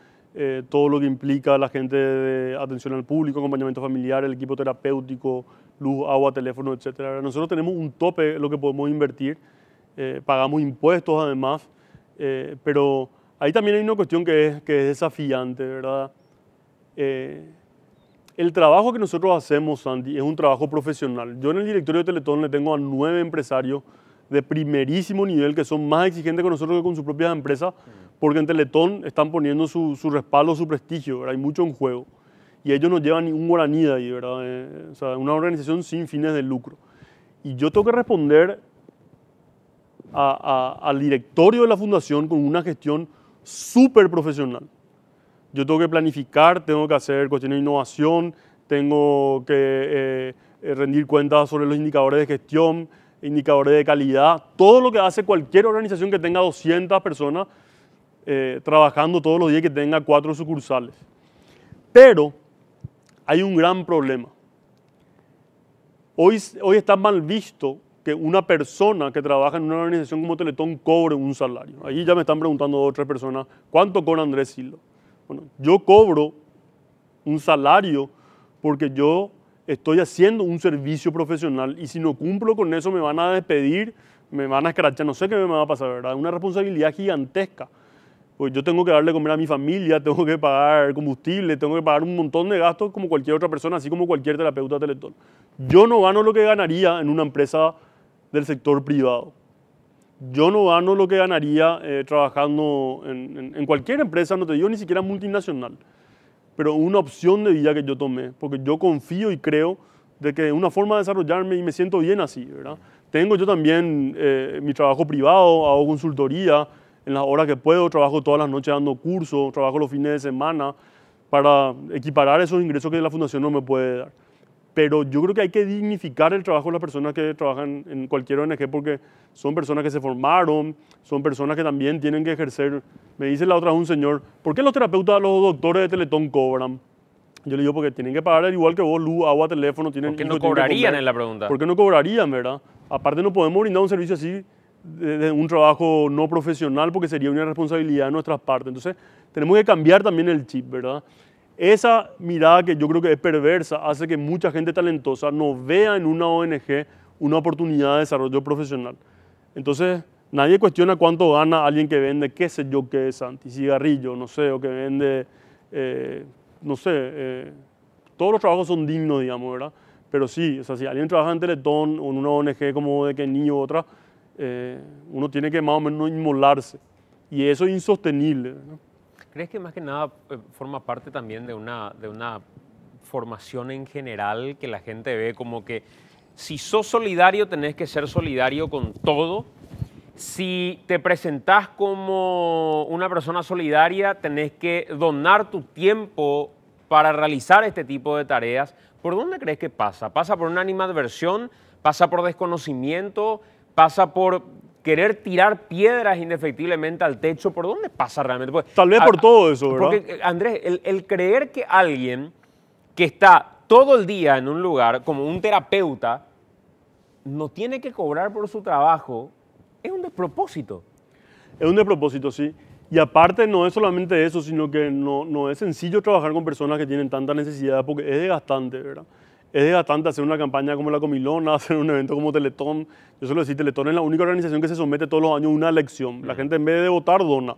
Speaker 2: todo lo que implica la gente de atención al público, acompañamiento familiar, el equipo terapéutico, luz, agua, teléfono, etc. Nosotros tenemos un tope en lo que podemos invertir, pagamos impuestos además, pero ahí también hay una cuestión que es desafiante, ¿verdad? El trabajo que nosotros hacemos, Santi, es un trabajo profesional. Yo en el directorio de Teletón le tengo a 9 empresarios de primerísimo nivel que son más exigentes con nosotros que con sus propias empresas, porque en Teletón están poniendo su respaldo, su prestigio, ¿verdad? Hay mucho en juego. Y ellos no llevan ni un guaraní de ahí, ¿verdad? O sea, una organización sin fines de lucro. Y yo tengo que responder al directorio de la fundación con una gestión súper profesional. Yo tengo que planificar, tengo que hacer cuestiones de innovación, tengo que rendir cuentas sobre los indicadores de gestión, indicadores de calidad, todo lo que hace cualquier organización que tenga 200 personas trabajando todos los días, que tenga 4 sucursales. Pero hay un gran problema. Hoy está mal visto que una persona que trabaja en una organización como Teletón cobre un salario. Ahí ya me están preguntando 2 o 3 personas, ¿cuánto cobra Andrés Silva? Bueno, yo cobro un salario porque yo estoy haciendo un servicio profesional y si no cumplo con eso me van a despedir, me van a escrachar, no sé qué me va a pasar, ¿verdad? Es una responsabilidad gigantesca. Pues yo tengo que darle de comer a mi familia, tengo que pagar combustible, tengo que pagar un montón de gastos como cualquier otra persona, así como cualquier terapeuta de Teletón. Yo no gano lo que ganaría en una empresa del sector privado. Yo no gano lo que ganaría trabajando en cualquier empresa, no te digo ni siquiera multinacional, pero una opción de vida que yo tomé, porque yo confío y creo de que es una forma de desarrollarme y me siento bien así, ¿verdad? Tengo yo también mi trabajo privado, hago consultoría en las horas que puedo, trabajo todas las noches dando cursos, trabajo los fines de semana para equiparar esos ingresos que la fundación no me puede dar. Pero yo creo que hay que dignificar el trabajo de las personas que trabajan en cualquier ONG porque son personas que se formaron, son personas que también tienen que ejercer. Me dice la otra vez un señor, ¿por qué los terapeutas, los doctores de Teletón cobran? Yo le digo, porque tienen que pagar al igual que vos, luz, agua, teléfono, tienen
Speaker 1: ¿Por qué
Speaker 2: hijos,
Speaker 1: no
Speaker 2: tienen que
Speaker 1: cobrarían
Speaker 2: comer.
Speaker 1: en la pregunta?
Speaker 2: ¿Por qué no cobrarían, verdad? Aparte no podemos brindar un servicio así de un trabajo no profesional porque sería una irresponsabilidad de nuestras partes. Entonces tenemos que cambiar también el chip, ¿verdad? Esa mirada que yo creo que es perversa hace que mucha gente talentosa no vea en una ONG una oportunidad de desarrollo profesional. Entonces, nadie cuestiona cuánto gana alguien que vende, qué sé yo qué es, Santi, cigarrillo, no sé, o que vende, no sé, todos los trabajos son dignos, digamos, ¿verdad? Pero sí, o sea, si alguien trabaja en Teletón o en una ONG como de Kenny u otra, uno tiene que más o menos inmolarse. Y eso es insostenible, ¿no?
Speaker 1: ¿Crees que más que nada forma parte también de una formación en general que la gente ve como que si sos solidario tenés que ser solidario con todo? Si te presentás como una persona solidaria tenés que donar tu tiempo para realizar este tipo de tareas. ¿Por dónde crees que pasa? ¿Pasa por una animadversión? ¿Pasa por desconocimiento? ¿Pasa por querer tirar piedras indefectiblemente al techo? ¿Por dónde pasa realmente? Porque,
Speaker 2: Tal vez por todo eso, ¿verdad?
Speaker 1: Porque, Andrés, el creer que alguien que está todo el día en un lugar, como un terapeuta, no tiene que cobrar por su trabajo, es un despropósito.
Speaker 2: Es un despropósito, sí. Y aparte no es solamente eso, sino que no es sencillo trabajar con personas que tienen tanta necesidad porque es desgastante, ¿verdad? Es desgastante hacer una campaña como la Comilona, hacer un evento como Teletón. Yo suelo decir, Teletón es la única organización que se somete todos los años a una elección. La gente en vez de votar, dona.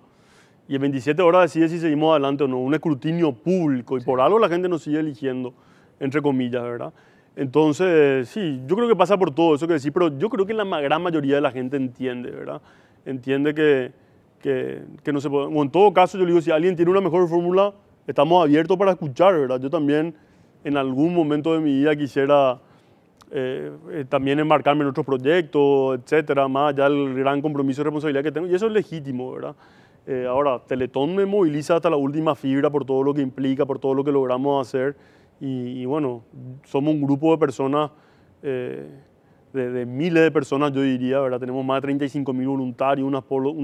Speaker 2: Y en 27 horas decide si seguimos adelante o no. Un escrutinio público. Y por algo la gente nos sigue eligiendo, entre comillas, ¿verdad? Entonces, sí, yo creo que pasa por todo eso que decís, pero yo creo que la gran mayoría de la gente entiende, ¿verdad? Entiende que no se puede. O en todo caso, yo le digo, si alguien tiene una mejor fórmula, estamos abiertos para escuchar, ¿verdad? Yo también en algún momento de mi vida quisiera también embarcarme en otros proyectos, etcétera, más allá del gran compromiso y responsabilidad que tengo, y eso es legítimo, ¿verdad? Ahora, Teletón me moviliza hasta la última fibra por todo lo que implica, por todo lo que logramos hacer, y bueno, somos un grupo de personas, de miles de personas, yo diría, ¿verdad? Tenemos más de 35.000 voluntarios, un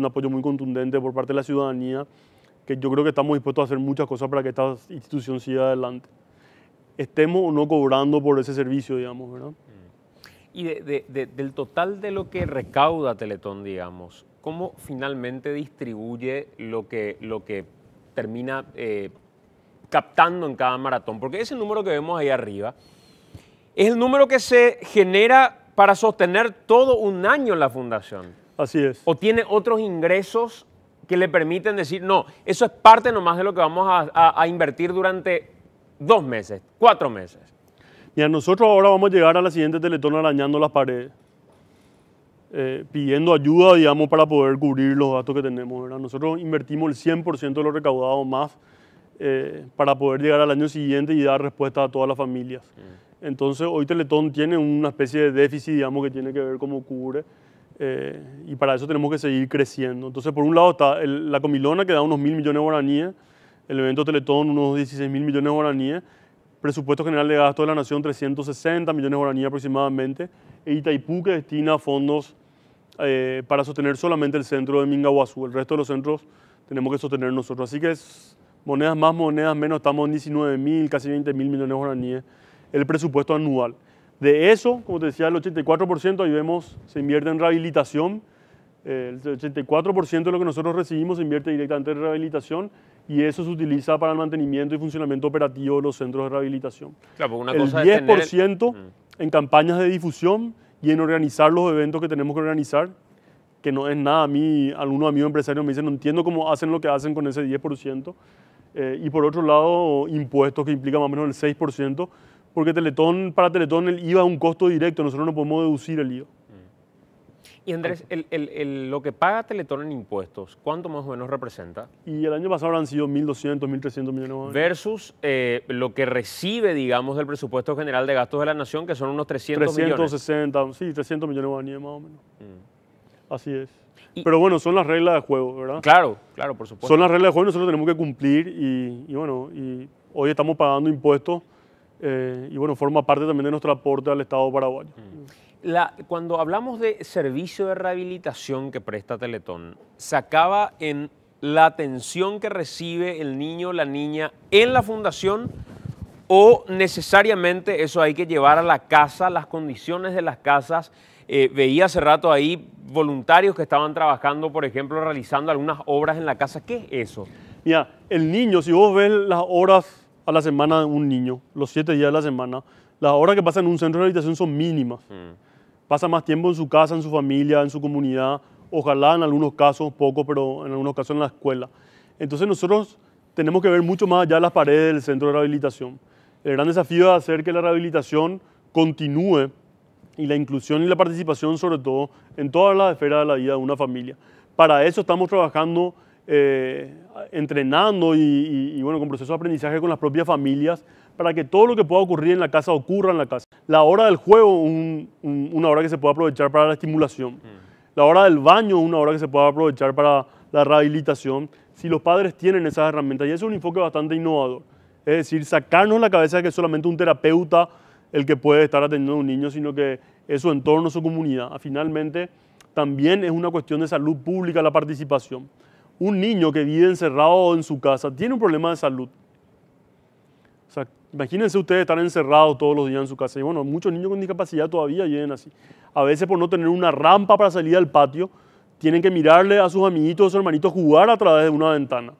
Speaker 2: apoyo muy contundente por parte de la ciudadanía, que yo creo que estamos dispuestos a hacer muchas cosas para que esta institución siga adelante. Estemos o no cobrando por ese servicio, digamos, ¿verdad?
Speaker 1: Y del total de lo que recauda Teletón, digamos, ¿cómo finalmente distribuye lo que termina captando en cada maratón? Porque ese número que vemos ahí arriba es el número que se genera para sostener todo un año la fundación.
Speaker 2: Así es.
Speaker 1: ¿O tiene otros ingresos que le permiten decir, no, eso es parte nomás de lo que vamos a invertir durante 2 meses, 4 meses?
Speaker 2: Mira, nosotros ahora vamos a llegar a la siguiente Teletón arañando las paredes, pidiendo ayuda, digamos, para poder cubrir los gastos que tenemos, ¿verdad? Nosotros invertimos el 100% de lo recaudado más para poder llegar al año siguiente y dar respuesta a todas las familias. Entonces, hoy Teletón tiene una especie de déficit, digamos, que tiene que ver cómo cubre, y para eso tenemos que seguir creciendo. Entonces, por un lado está la Comilona, que da unos 1.000 millones de guaraníes, el evento Teletón unos 16.000 millones de guaraníes, presupuesto general de gasto de la Nación 360 millones de guaraníes aproximadamente, e Itaipú que destina fondos para sostener solamente el centro de Mingaguazú. El resto de los centros tenemos que sostener nosotros. Así que es monedas más, monedas menos, estamos en 19.000, casi 20.000 millones de guaraníes el presupuesto anual. De eso, como te decía, el 84% ahí vemos se invierte en rehabilitación. El 84% de lo que nosotros recibimos se invierte directamente en rehabilitación y eso se utiliza para el mantenimiento y funcionamiento operativo de los centros de rehabilitación.
Speaker 1: Claro, una
Speaker 2: el
Speaker 1: cosa
Speaker 2: 10% en campañas de difusión y en organizar los eventos que tenemos que organizar, que no es nada. A mí, algunos amigos empresarios me dicen, no entiendo cómo hacen lo que hacen con ese 10%. Y por otro lado, impuestos que implican más o menos el 6%, porque para Teletón el IVA es un costo directo, nosotros no podemos deducir el IVA.
Speaker 1: Y Andrés, lo que paga Teletón en impuestos, ¿cuánto más o menos representa?
Speaker 2: Y el año pasado habrán sido 1.200, 1.300 millones de guaraníes.
Speaker 1: Versus lo que recibe, digamos, del presupuesto general de gastos de la nación, que son unos 300 millones.
Speaker 2: 360, sí, 300 millones de guaraníes más o menos. Así es. Pero bueno, son las reglas de juego, ¿verdad?
Speaker 1: Claro, claro, por supuesto.
Speaker 2: Son las reglas de juego y nosotros tenemos que cumplir y bueno, y hoy estamos pagando impuestos y bueno, forma parte también de nuestro aporte al Estado paraguayo.
Speaker 1: Cuando hablamos de servicio de rehabilitación que presta Teletón, ¿se acaba en la atención que recibe el niño o la niña en la fundación o necesariamente eso hay que llevar a la casa, las condiciones de las casas? Veía hace rato ahí voluntarios que estaban trabajando, por ejemplo, realizando algunas obras en la casa. ¿Qué es eso?
Speaker 2: Mira, el niño, si vos ves las horas a la semana de un niño, los 7 días de la semana, las horas que pasa en un centro de rehabilitación son mínimas. Pasa más tiempo en su casa, en su familia, en su comunidad, ojalá en algunos casos poco, pero en algunos casos en la escuela. Entonces nosotros tenemos que ver mucho más allá de las paredes del centro de rehabilitación. El gran desafío es hacer que la rehabilitación continúe y la inclusión y la participación sobre todo en todas las esferas de la vida de una familia. Para eso estamos trabajando, entrenando y bueno, con procesos de aprendizaje con las propias familias para que todo lo que pueda ocurrir en la casa ocurra en la casa. La hora del juego, una hora que se puede aprovechar para la estimulación. La hora del baño, una hora que se puede aprovechar para la rehabilitación. Si los padres tienen esas herramientas, y eso es un enfoque bastante innovador. Es decir, sacarnos la cabeza de que es solamente un terapeuta el que puede estar atendiendo a un niño, sino que es su entorno, su comunidad. Finalmente, también es una cuestión de salud pública la participación. Un niño que vive encerrado en su casa tiene un problema de salud. O sea, imagínense ustedes estar encerrados todos los días en su casa. Y bueno, muchos niños con discapacidad todavía viven así. A veces por no tener una rampa para salir al patio, tienen que mirarle a sus amiguitos o sus hermanitos jugar a través de una ventana.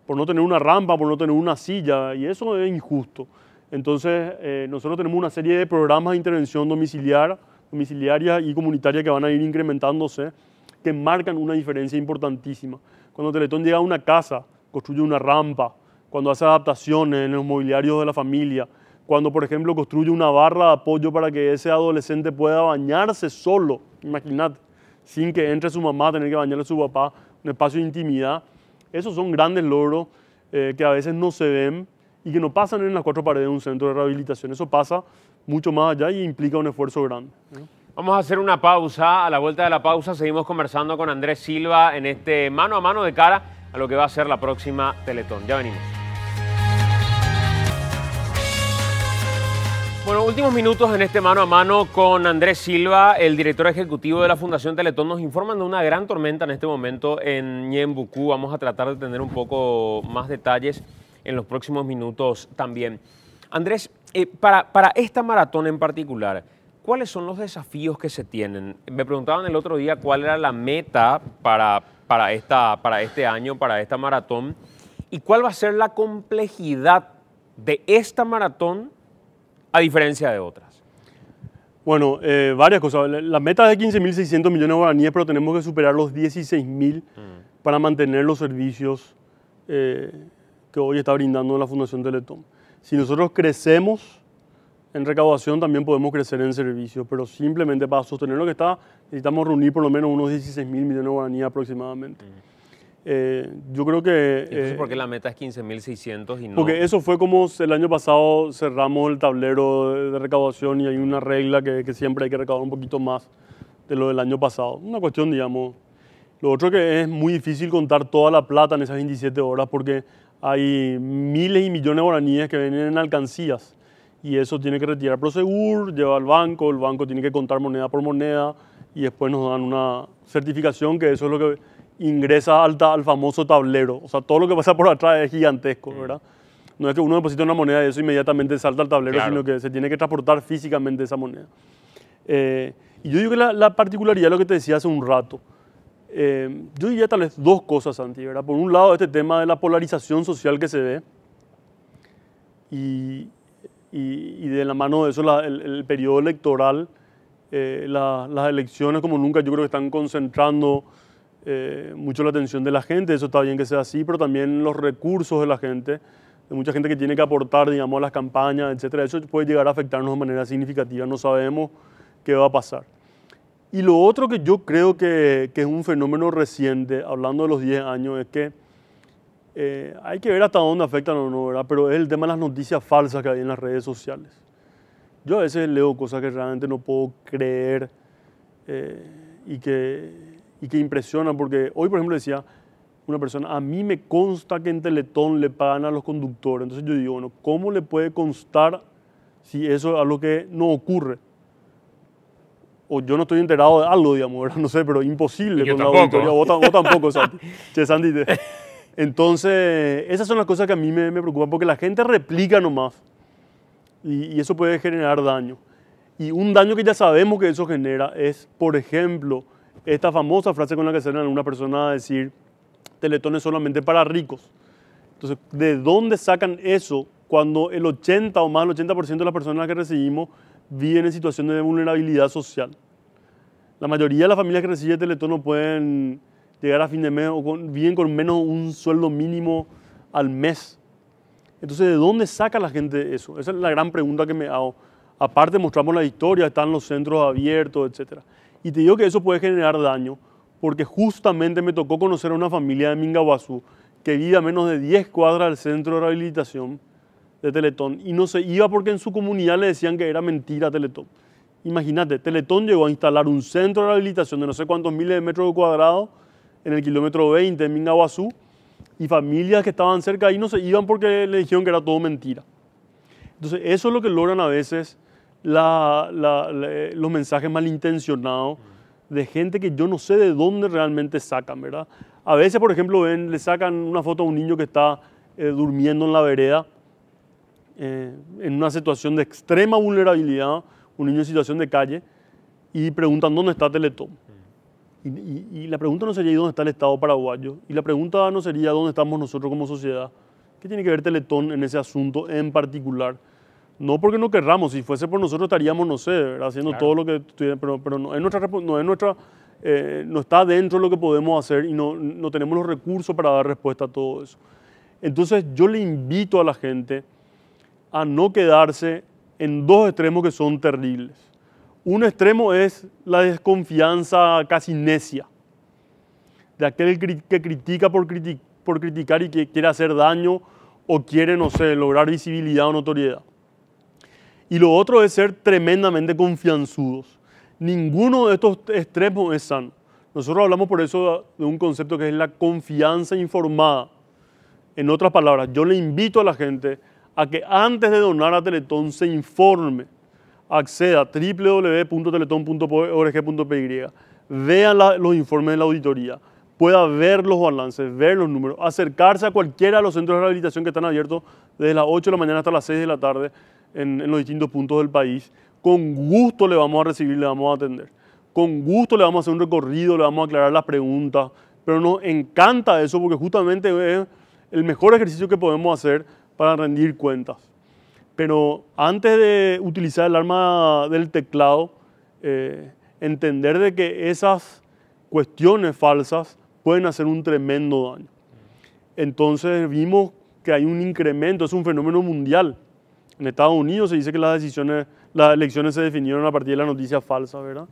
Speaker 2: Por no tener una rampa, por no tener una silla, y eso es injusto. Entonces, nosotros tenemos una serie de programas de intervención domiciliaria y comunitaria que van a ir incrementándose, que marcan una diferencia importantísima. Cuando Teletón llega a una casa, construye una rampa, cuando hace adaptaciones en los mobiliarios de la familia, cuando, por ejemplo, construye una barra de apoyo para que ese adolescente pueda bañarse solo, imagínate, sin que entre su mamá a tener que bañarle a su papá, un espacio de intimidad. Esos son grandes logros que a veces no se ven y que no pasan en las 4 paredes de un centro de rehabilitación. Eso pasa mucho más allá y implica un esfuerzo grande, ¿no?
Speaker 1: Vamos a hacer una pausa. A la vuelta de la pausa seguimos conversando con Andrés Silva en este mano a mano de cara a lo que va a ser la próxima Teletón. Ya venimos. Bueno, últimos minutos en este mano a mano con Andrés Silva, el director ejecutivo de la Fundación Teletón. Nos informan de una gran tormenta en este momento en Ñembucú. Vamos a tratar de tener un poco más detalles en los próximos minutos también. Andrés, para esta maratón en particular, ¿cuáles son los desafíos que se tienen? Me preguntaban el otro día cuál era la meta para este año, para esta maratón, y cuál va a ser la complejidad de esta maratón a diferencia de otras.
Speaker 2: Bueno, varias cosas. La meta es de 15.600 millones de guaraníes, pero tenemos que superar los 16.000 para mantener los servicios que hoy está brindando la Fundación Teletón. Si nosotros crecemos en recaudación, también podemos crecer en servicios, pero simplemente para sostener lo que está, necesitamos reunir por lo menos unos 16.000 millones de guaraníes aproximadamente. Yo creo que...
Speaker 1: Entonces, ¿por qué la meta es 15.600 y no...?
Speaker 2: Porque eso fue como el año pasado cerramos el tablero de recaudación y hay una regla que siempre hay que recaudar un poquito más de lo del año pasado. Una cuestión, digamos... Lo otro que es muy difícil contar toda la plata en esas 27 horas porque hay miles y millones de guaraníes que vienen en alcancías y eso tiene que retirar Prosegur, lleva al banco, el banco tiene que contar moneda por moneda y después nos dan una certificación que eso es lo que ingresa al famoso tablero. O sea, todo lo que pasa por atrás es gigantesco, ¿verdad? No es que uno deposita una moneda y eso inmediatamente salta al tablero, claro, sino que se tiene que transportar físicamente esa moneda. Y yo digo que la particularidad de lo que te decía hace un rato, yo diría tal vez 2 cosas, Santi, ¿verdad? Por un lado, este tema de la polarización social que se ve y de la mano de eso el periodo electoral, las elecciones como nunca yo creo que están concentrando mucho la atención de la gente, eso está bien que sea así, pero también los recursos de la gente, de mucha gente que tiene que aportar, digamos, a las campañas, etcétera, eso puede llegar a afectarnos de manera significativa, no sabemos qué va a pasar. Y lo otro que yo creo que es un fenómeno reciente, hablando de los 10 años, es que hay que ver hasta dónde afectan o no, ¿verdad? Pero es el tema de las noticias falsas que hay en las redes sociales. Yo a veces leo cosas que realmente no puedo creer y que impresionan, porque hoy, por ejemplo, decía una persona, a mí me consta que en Teletón le pagan a los conductores. Entonces yo digo, bueno, ¿cómo le puede constar si eso es algo que no ocurre? O yo no estoy enterado de algo, digamos, ¿verdad? No sé, pero imposible
Speaker 1: Yo
Speaker 2: con la
Speaker 1: tampoco.
Speaker 2: auditoría. Vos tampoco, Santi. Che, Santi. Entonces, esas son las cosas que a mí me preocupan, porque la gente replica nomás. Y eso puede generar daño. Y un daño que ya sabemos que eso genera es, por ejemplo, esta famosa frase con la que salen algunas personas a decir, Teletón es solamente para ricos. Entonces, ¿de dónde sacan eso cuando el 80 o más del 80% de las personas que recibimos viven en situaciones de vulnerabilidad social? La mayoría de las familias que reciben Teletón no pueden llegar a fin de mes o viven con menos un sueldo mínimo al mes. Entonces, ¿de dónde saca la gente eso? Esa es la gran pregunta que me hago. Aparte, mostramos la historia, están los centros abiertos, etc. Y te digo que eso puede generar daño, porque justamente me tocó conocer a una familia de Mingaguazú que vive a menos de 10 cuadras del centro de rehabilitación de Teletón y no se iba porque en su comunidad le decían que era mentira Teletón. Imagínate, Teletón llegó a instalar un centro de rehabilitación de no sé cuántos miles de metros cuadrados en el kilómetro 20 de Mingaguazú y familias que estaban cerca ahí no se iban porque le dijeron que era todo mentira. Entonces eso es lo que logran a veces los mensajes malintencionados de gente que yo no sé de dónde realmente sacan, ¿verdad? A veces, por ejemplo, le sacan una foto a un niño que está durmiendo en la vereda en una situación de extrema vulnerabilidad, un niño en situación de calle, y preguntan dónde está Teletón. Y la pregunta no sería dónde está el Estado paraguayo, y la pregunta no sería dónde estamos nosotros como sociedad. ¿Qué tiene que ver Teletón en ese asunto en particular? No porque no querramos, si fuese por nosotros estaríamos, no sé, ¿verdad? Haciendo todo lo que... Pero no es no está dentro de lo que podemos hacer y no tenemos los recursos para dar respuesta a todo eso. Entonces yo le invito a la gente a no quedarse en dos extremos que son terribles. Un extremo es la desconfianza casi necia, de aquel que critica por criticar y que quiere hacer daño o quiere, no sé, lograr visibilidad o notoriedad. Y lo otro es ser tremendamente confianzudos. Ninguno de estos extremos es sano. Nosotros hablamos por eso de un concepto que es la confianza informada. En otras palabras, yo le invito a la gente a que antes de donar a Teletón se informe, acceda a www.teleton.org.py, vea los informes de la auditoría, pueda ver los balances, ver los números, acercarse a cualquiera de los centros de rehabilitación que están abiertos desde las 8 de la mañana hasta las 6 de la tarde en los distintos puntos del país. Con gusto le vamos a recibir, le vamos a atender. Con gusto le vamos a hacer un recorrido, le vamos a aclarar las preguntas, pero nos encanta eso porque justamente es el mejor ejercicio que podemos hacer para rendir cuentas. Pero antes de utilizar el arma del teclado, entender de que esas cuestiones falsas pueden hacer un tremendo daño. Entonces vimos que hay un incremento, es un fenómeno mundial. En Estados Unidos se dice que las elecciones se definieron a partir de la noticia falsa, ¿verdad?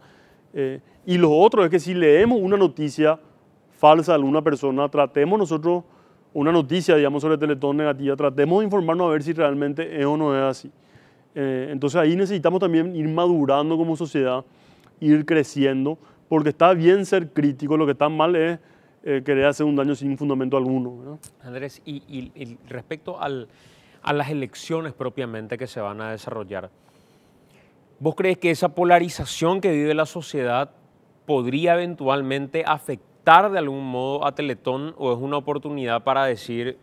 Speaker 2: Y lo otro es que si leemos una noticia falsa de alguna persona, tratemos nosotros, una noticia, digamos, sobre Teletón negativa, tratemos de informarnos a ver si realmente es o no es así. Entonces ahí necesitamos también ir madurando como sociedad, ir creciendo, porque está bien ser crítico, lo que está mal es querer hacer un daño sin fundamento alguno, ¿verdad?
Speaker 1: Andrés, y respecto a las elecciones propiamente que se van a desarrollar, ¿vos crees que esa polarización que vive la sociedad podría eventualmente afectar de algún modo a Teletón o es una oportunidad para decir,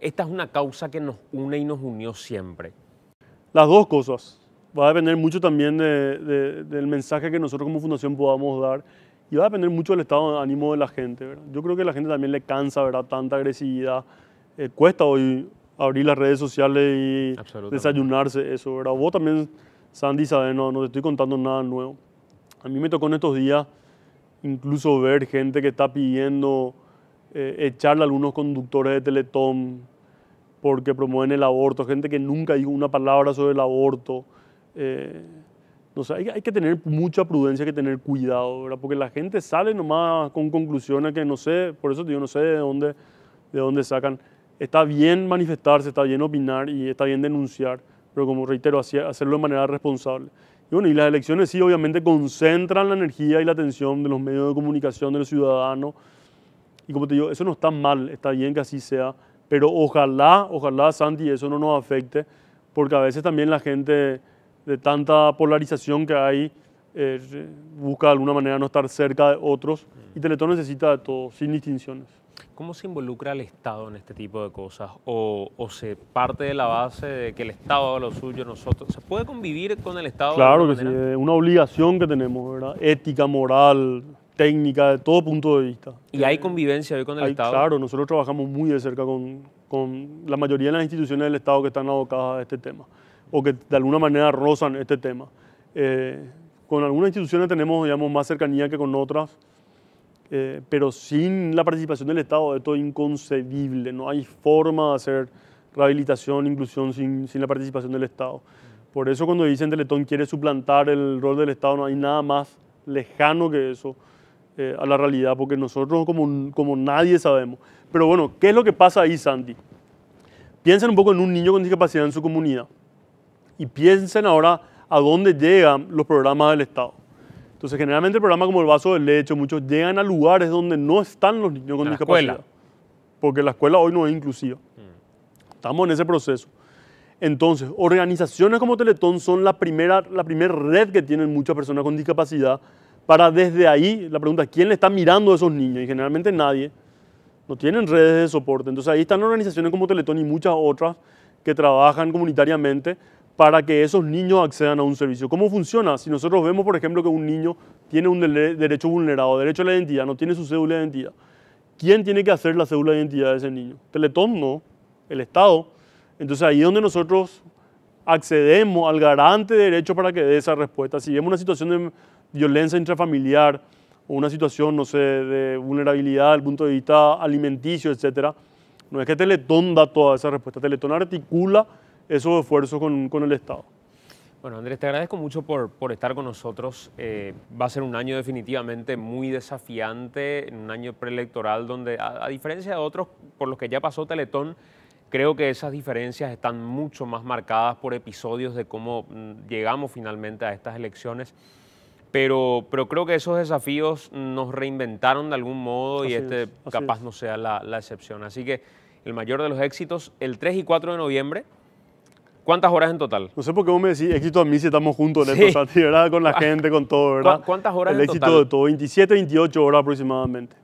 Speaker 1: esta es una causa que nos une y nos unió siempre?
Speaker 2: Las dos cosas. Va a depender mucho también del mensaje que nosotros como fundación podamos dar y va a depender mucho del estado de ánimo de la gente, ¿verdad? Yo creo que a la gente también le cansa, ¿verdad?, tanta agresividad. Cuesta hoy abrir las redes sociales y desayunarse eso, ¿verdad? Vos también, Sandy, sabes, no te estoy contando nada nuevo. A mí me tocó en estos días incluso ver gente que está pidiendo echarle a algunos conductores de Teletón porque promueven el aborto, gente que nunca dijo una palabra sobre el aborto, Entonces hay que tener mucha prudencia, hay que tener cuidado, ¿verdad? Porque la gente sale nomás con conclusiones que no sé, por eso te digo, no sé de dónde sacan. Está bien manifestarse, está bien opinar y está bien denunciar, pero como reitero, hacerlo de manera responsable. Y bueno, y las elecciones sí obviamente concentran la energía y la atención de los medios de comunicación, de los ciudadanos. Y como te digo, eso no está mal, está bien que así sea, pero ojalá, Santi, eso no nos afecte, porque a veces también la gente de tanta polarización que hay busca de alguna manera no estar cerca de otros y Teletón necesita de todo, sin distinciones.
Speaker 1: ¿Cómo se involucra el Estado en este tipo de cosas? ¿O se parte de la base de que el Estado haga lo suyo, nosotros? ¿Se puede convivir con el Estado?
Speaker 2: Claro que sí, es una obligación que tenemos, ¿verdad? Ética, moral, técnica, de todo punto de vista.
Speaker 1: ¿Y hay convivencia hoy con el Estado?
Speaker 2: Claro, nosotros trabajamos muy de cerca con la mayoría de las instituciones del Estado que están abocadas a este tema, o que de alguna manera rozan este tema. Con algunas instituciones tenemos, digamos, más cercanía que con otras, pero sin la participación del Estado esto es inconcebible. No hay forma de hacer rehabilitación, inclusión sin la participación del Estado. Por eso cuando dicen Teletón quiere suplantar el rol del Estado, no hay nada más lejano que eso a la realidad, porque nosotros como nadie sabemos. Pero bueno, ¿qué es lo que pasa ahí, Santi? Piensen un poco en un niño con discapacidad en su comunidad y piensen ahora a dónde llegan los programas del Estado. Entonces, generalmente el programa como el vaso de leche, muchos llegan a lugares donde no están los niños con discapacidad. Porque la escuela hoy no es inclusiva. Estamos en ese proceso. Entonces, organizaciones como Teletón son la primera red que tienen muchas personas con discapacidad para desde ahí, la pregunta es, ¿quién le está mirando a esos niños? Y generalmente nadie. No tienen redes de soporte. Entonces ahí están organizaciones como Teletón y muchas otras que trabajan comunitariamente para que esos niños accedan a un servicio. ¿Cómo funciona? Si nosotros vemos, por ejemplo, que un niño tiene un derecho vulnerado, derecho a la identidad, no tiene su cédula de identidad, ¿quién tiene que hacer la cédula de identidad de ese niño? Teletón no, el Estado. Entonces ahí es donde nosotros accedemos al garante de derecho para que dé esa respuesta. Si vemos una situación de violencia intrafamiliar o una situación, no sé, de vulnerabilidad desde el punto de vista alimenticio, etcétera, no es que Teletón da toda esa respuesta, Teletón articula esos esfuerzos con el Estado.
Speaker 1: Bueno, Andrés, te agradezco mucho por estar con nosotros. Va a ser un año definitivamente muy desafiante, un año preelectoral donde, a diferencia de otros por los que ya pasó Teletón, creo que esas diferencias están mucho más marcadas por episodios de cómo llegamos finalmente a estas elecciones. Pero creo que esos desafíos nos reinventaron de algún modo y capaz no sea la excepción. Así que el mayor de los éxitos, el 3 y 4 de noviembre. ¿Cuántas horas en total?
Speaker 2: No sé por qué vos me decís éxito a mí si estamos juntos en esto, Santi, ¿verdad? Con la gente, con todo, ¿verdad?
Speaker 1: ¿Cuántas horas en total?
Speaker 2: El éxito de todo, 27, 28 horas aproximadamente.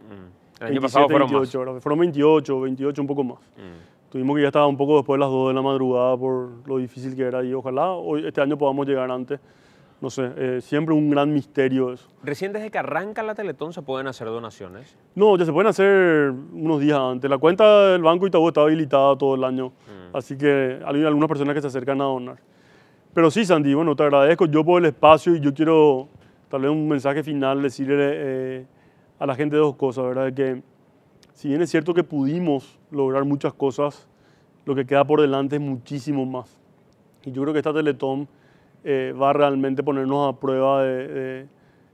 Speaker 1: El año pasado fueron
Speaker 2: 28
Speaker 1: más.
Speaker 2: Horas. Fueron 28, un poco más. Tuvimos que ya estaba un poco después de las 2 de la madrugada por lo difícil que era y ojalá este año podamos llegar antes. No sé, siempre un gran misterio eso.
Speaker 1: ¿Recién desde que arranca la Teletón se pueden hacer donaciones?
Speaker 2: No, ya se pueden hacer unos días antes. La cuenta del Banco Itaú está habilitada todo el año, así que hay algunas personas que se acercan a donar. Pero sí, Sandy, bueno, te agradezco yo por el espacio y yo quiero tal vez un mensaje final, decirle a la gente dos cosas, ¿verdad? Que si bien es cierto que pudimos lograr muchas cosas, lo que queda por delante es muchísimo más. Y yo creo que esta Teletón va a realmente ponernos a prueba en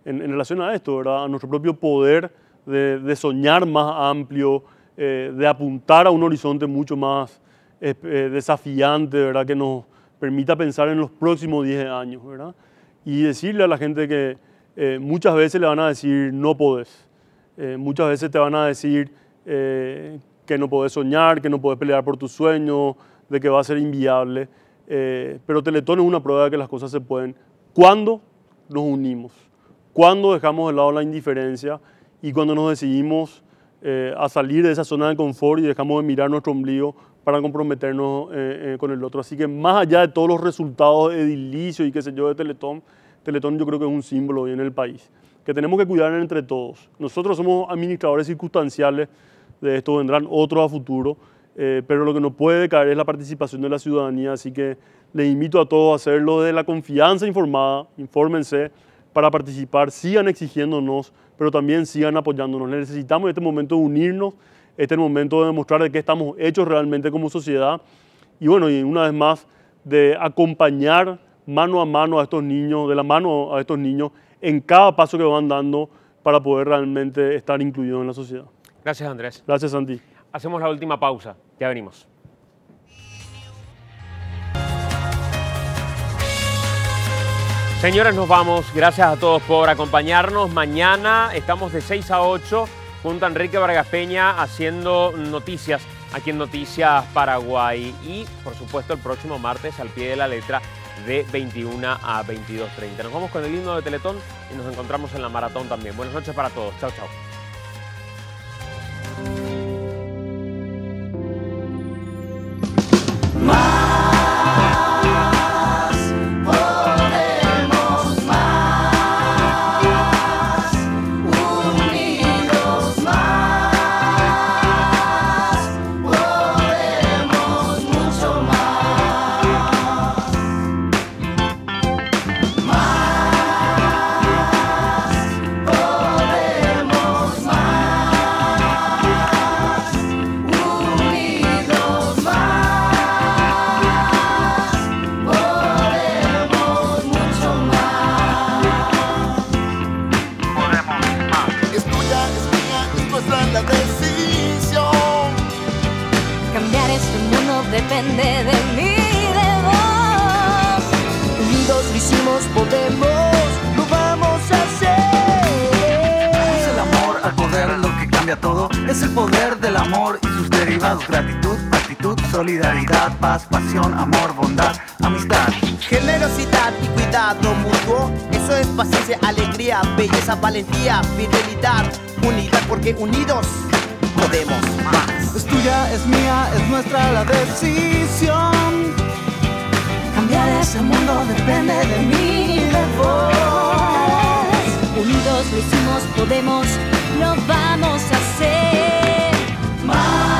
Speaker 2: relación a esto, ¿verdad? A nuestro propio poder de soñar más amplio, de apuntar a un horizonte mucho más desafiante, ¿verdad? Que nos permita pensar en los próximos 10 años, ¿verdad? Y decirle a la gente que muchas veces le van a decir no podés, muchas veces te van a decir que no podés soñar, que no podés pelear por tus sueños, de que va a ser inviable. Pero Teletón es una prueba de que las cosas se pueden cuando nos unimos, cuando dejamos de lado la indiferencia y cuando nos decidimos a salir de esa zona de confort y dejamos de mirar nuestro ombligo para comprometernos con el otro. Así que más allá de todos los resultados edilicios y qué sé yo de Teletón yo creo que es un símbolo hoy en el país, que tenemos que cuidar entre todos. Nosotros somos administradores circunstanciales de esto, vendrán otros a futuro, pero lo que no puede caer es la participación de la ciudadanía, así que les invito a todos a hacerlo desde la confianza informada, infórmense para participar, sigan exigiéndonos, pero también sigan apoyándonos. Necesitamos en este momento unirnos, este es el momento de demostrar de qué estamos hechos realmente como sociedad y bueno, y una vez más de acompañar mano a mano a estos niños, de la mano a estos niños, en cada paso que van dando para poder realmente estar incluidos en la sociedad.
Speaker 1: Gracias, Andrés.
Speaker 2: Gracias, Santi.
Speaker 1: Hacemos la última pausa. Ya venimos. Señores, nos vamos. Gracias a todos por acompañarnos. Mañana estamos de 6 a 8 junto a Enrique Vargas Peña haciendo noticias aquí en Noticias Paraguay. Y, por supuesto, el próximo martes al pie de la letra de 21 a 22:30. Nos vamos con el himno de Teletón y nos encontramos en la maratón también. Buenas noches para todos. Chao, chao.
Speaker 3: Depende de mí, de vos. Unidos lo hicimos, podemos, lo vamos a hacer.
Speaker 4: Es el amor al poder lo que cambia todo. Es el poder del amor y sus derivados. Gratitud, actitud, solidaridad, paz, pasión, amor, bondad, amistad.
Speaker 5: Generosidad y cuidado mutuo. Eso es paciencia, alegría, belleza, valentía, fidelidad. Unidad porque unidos podemos más.
Speaker 4: Es tuya, es mía, es nuestra la decisión.
Speaker 3: Cambiar ese mundo depende de mí y de vos. Unidos lo hicimos, podemos, lo vamos a hacer. Más.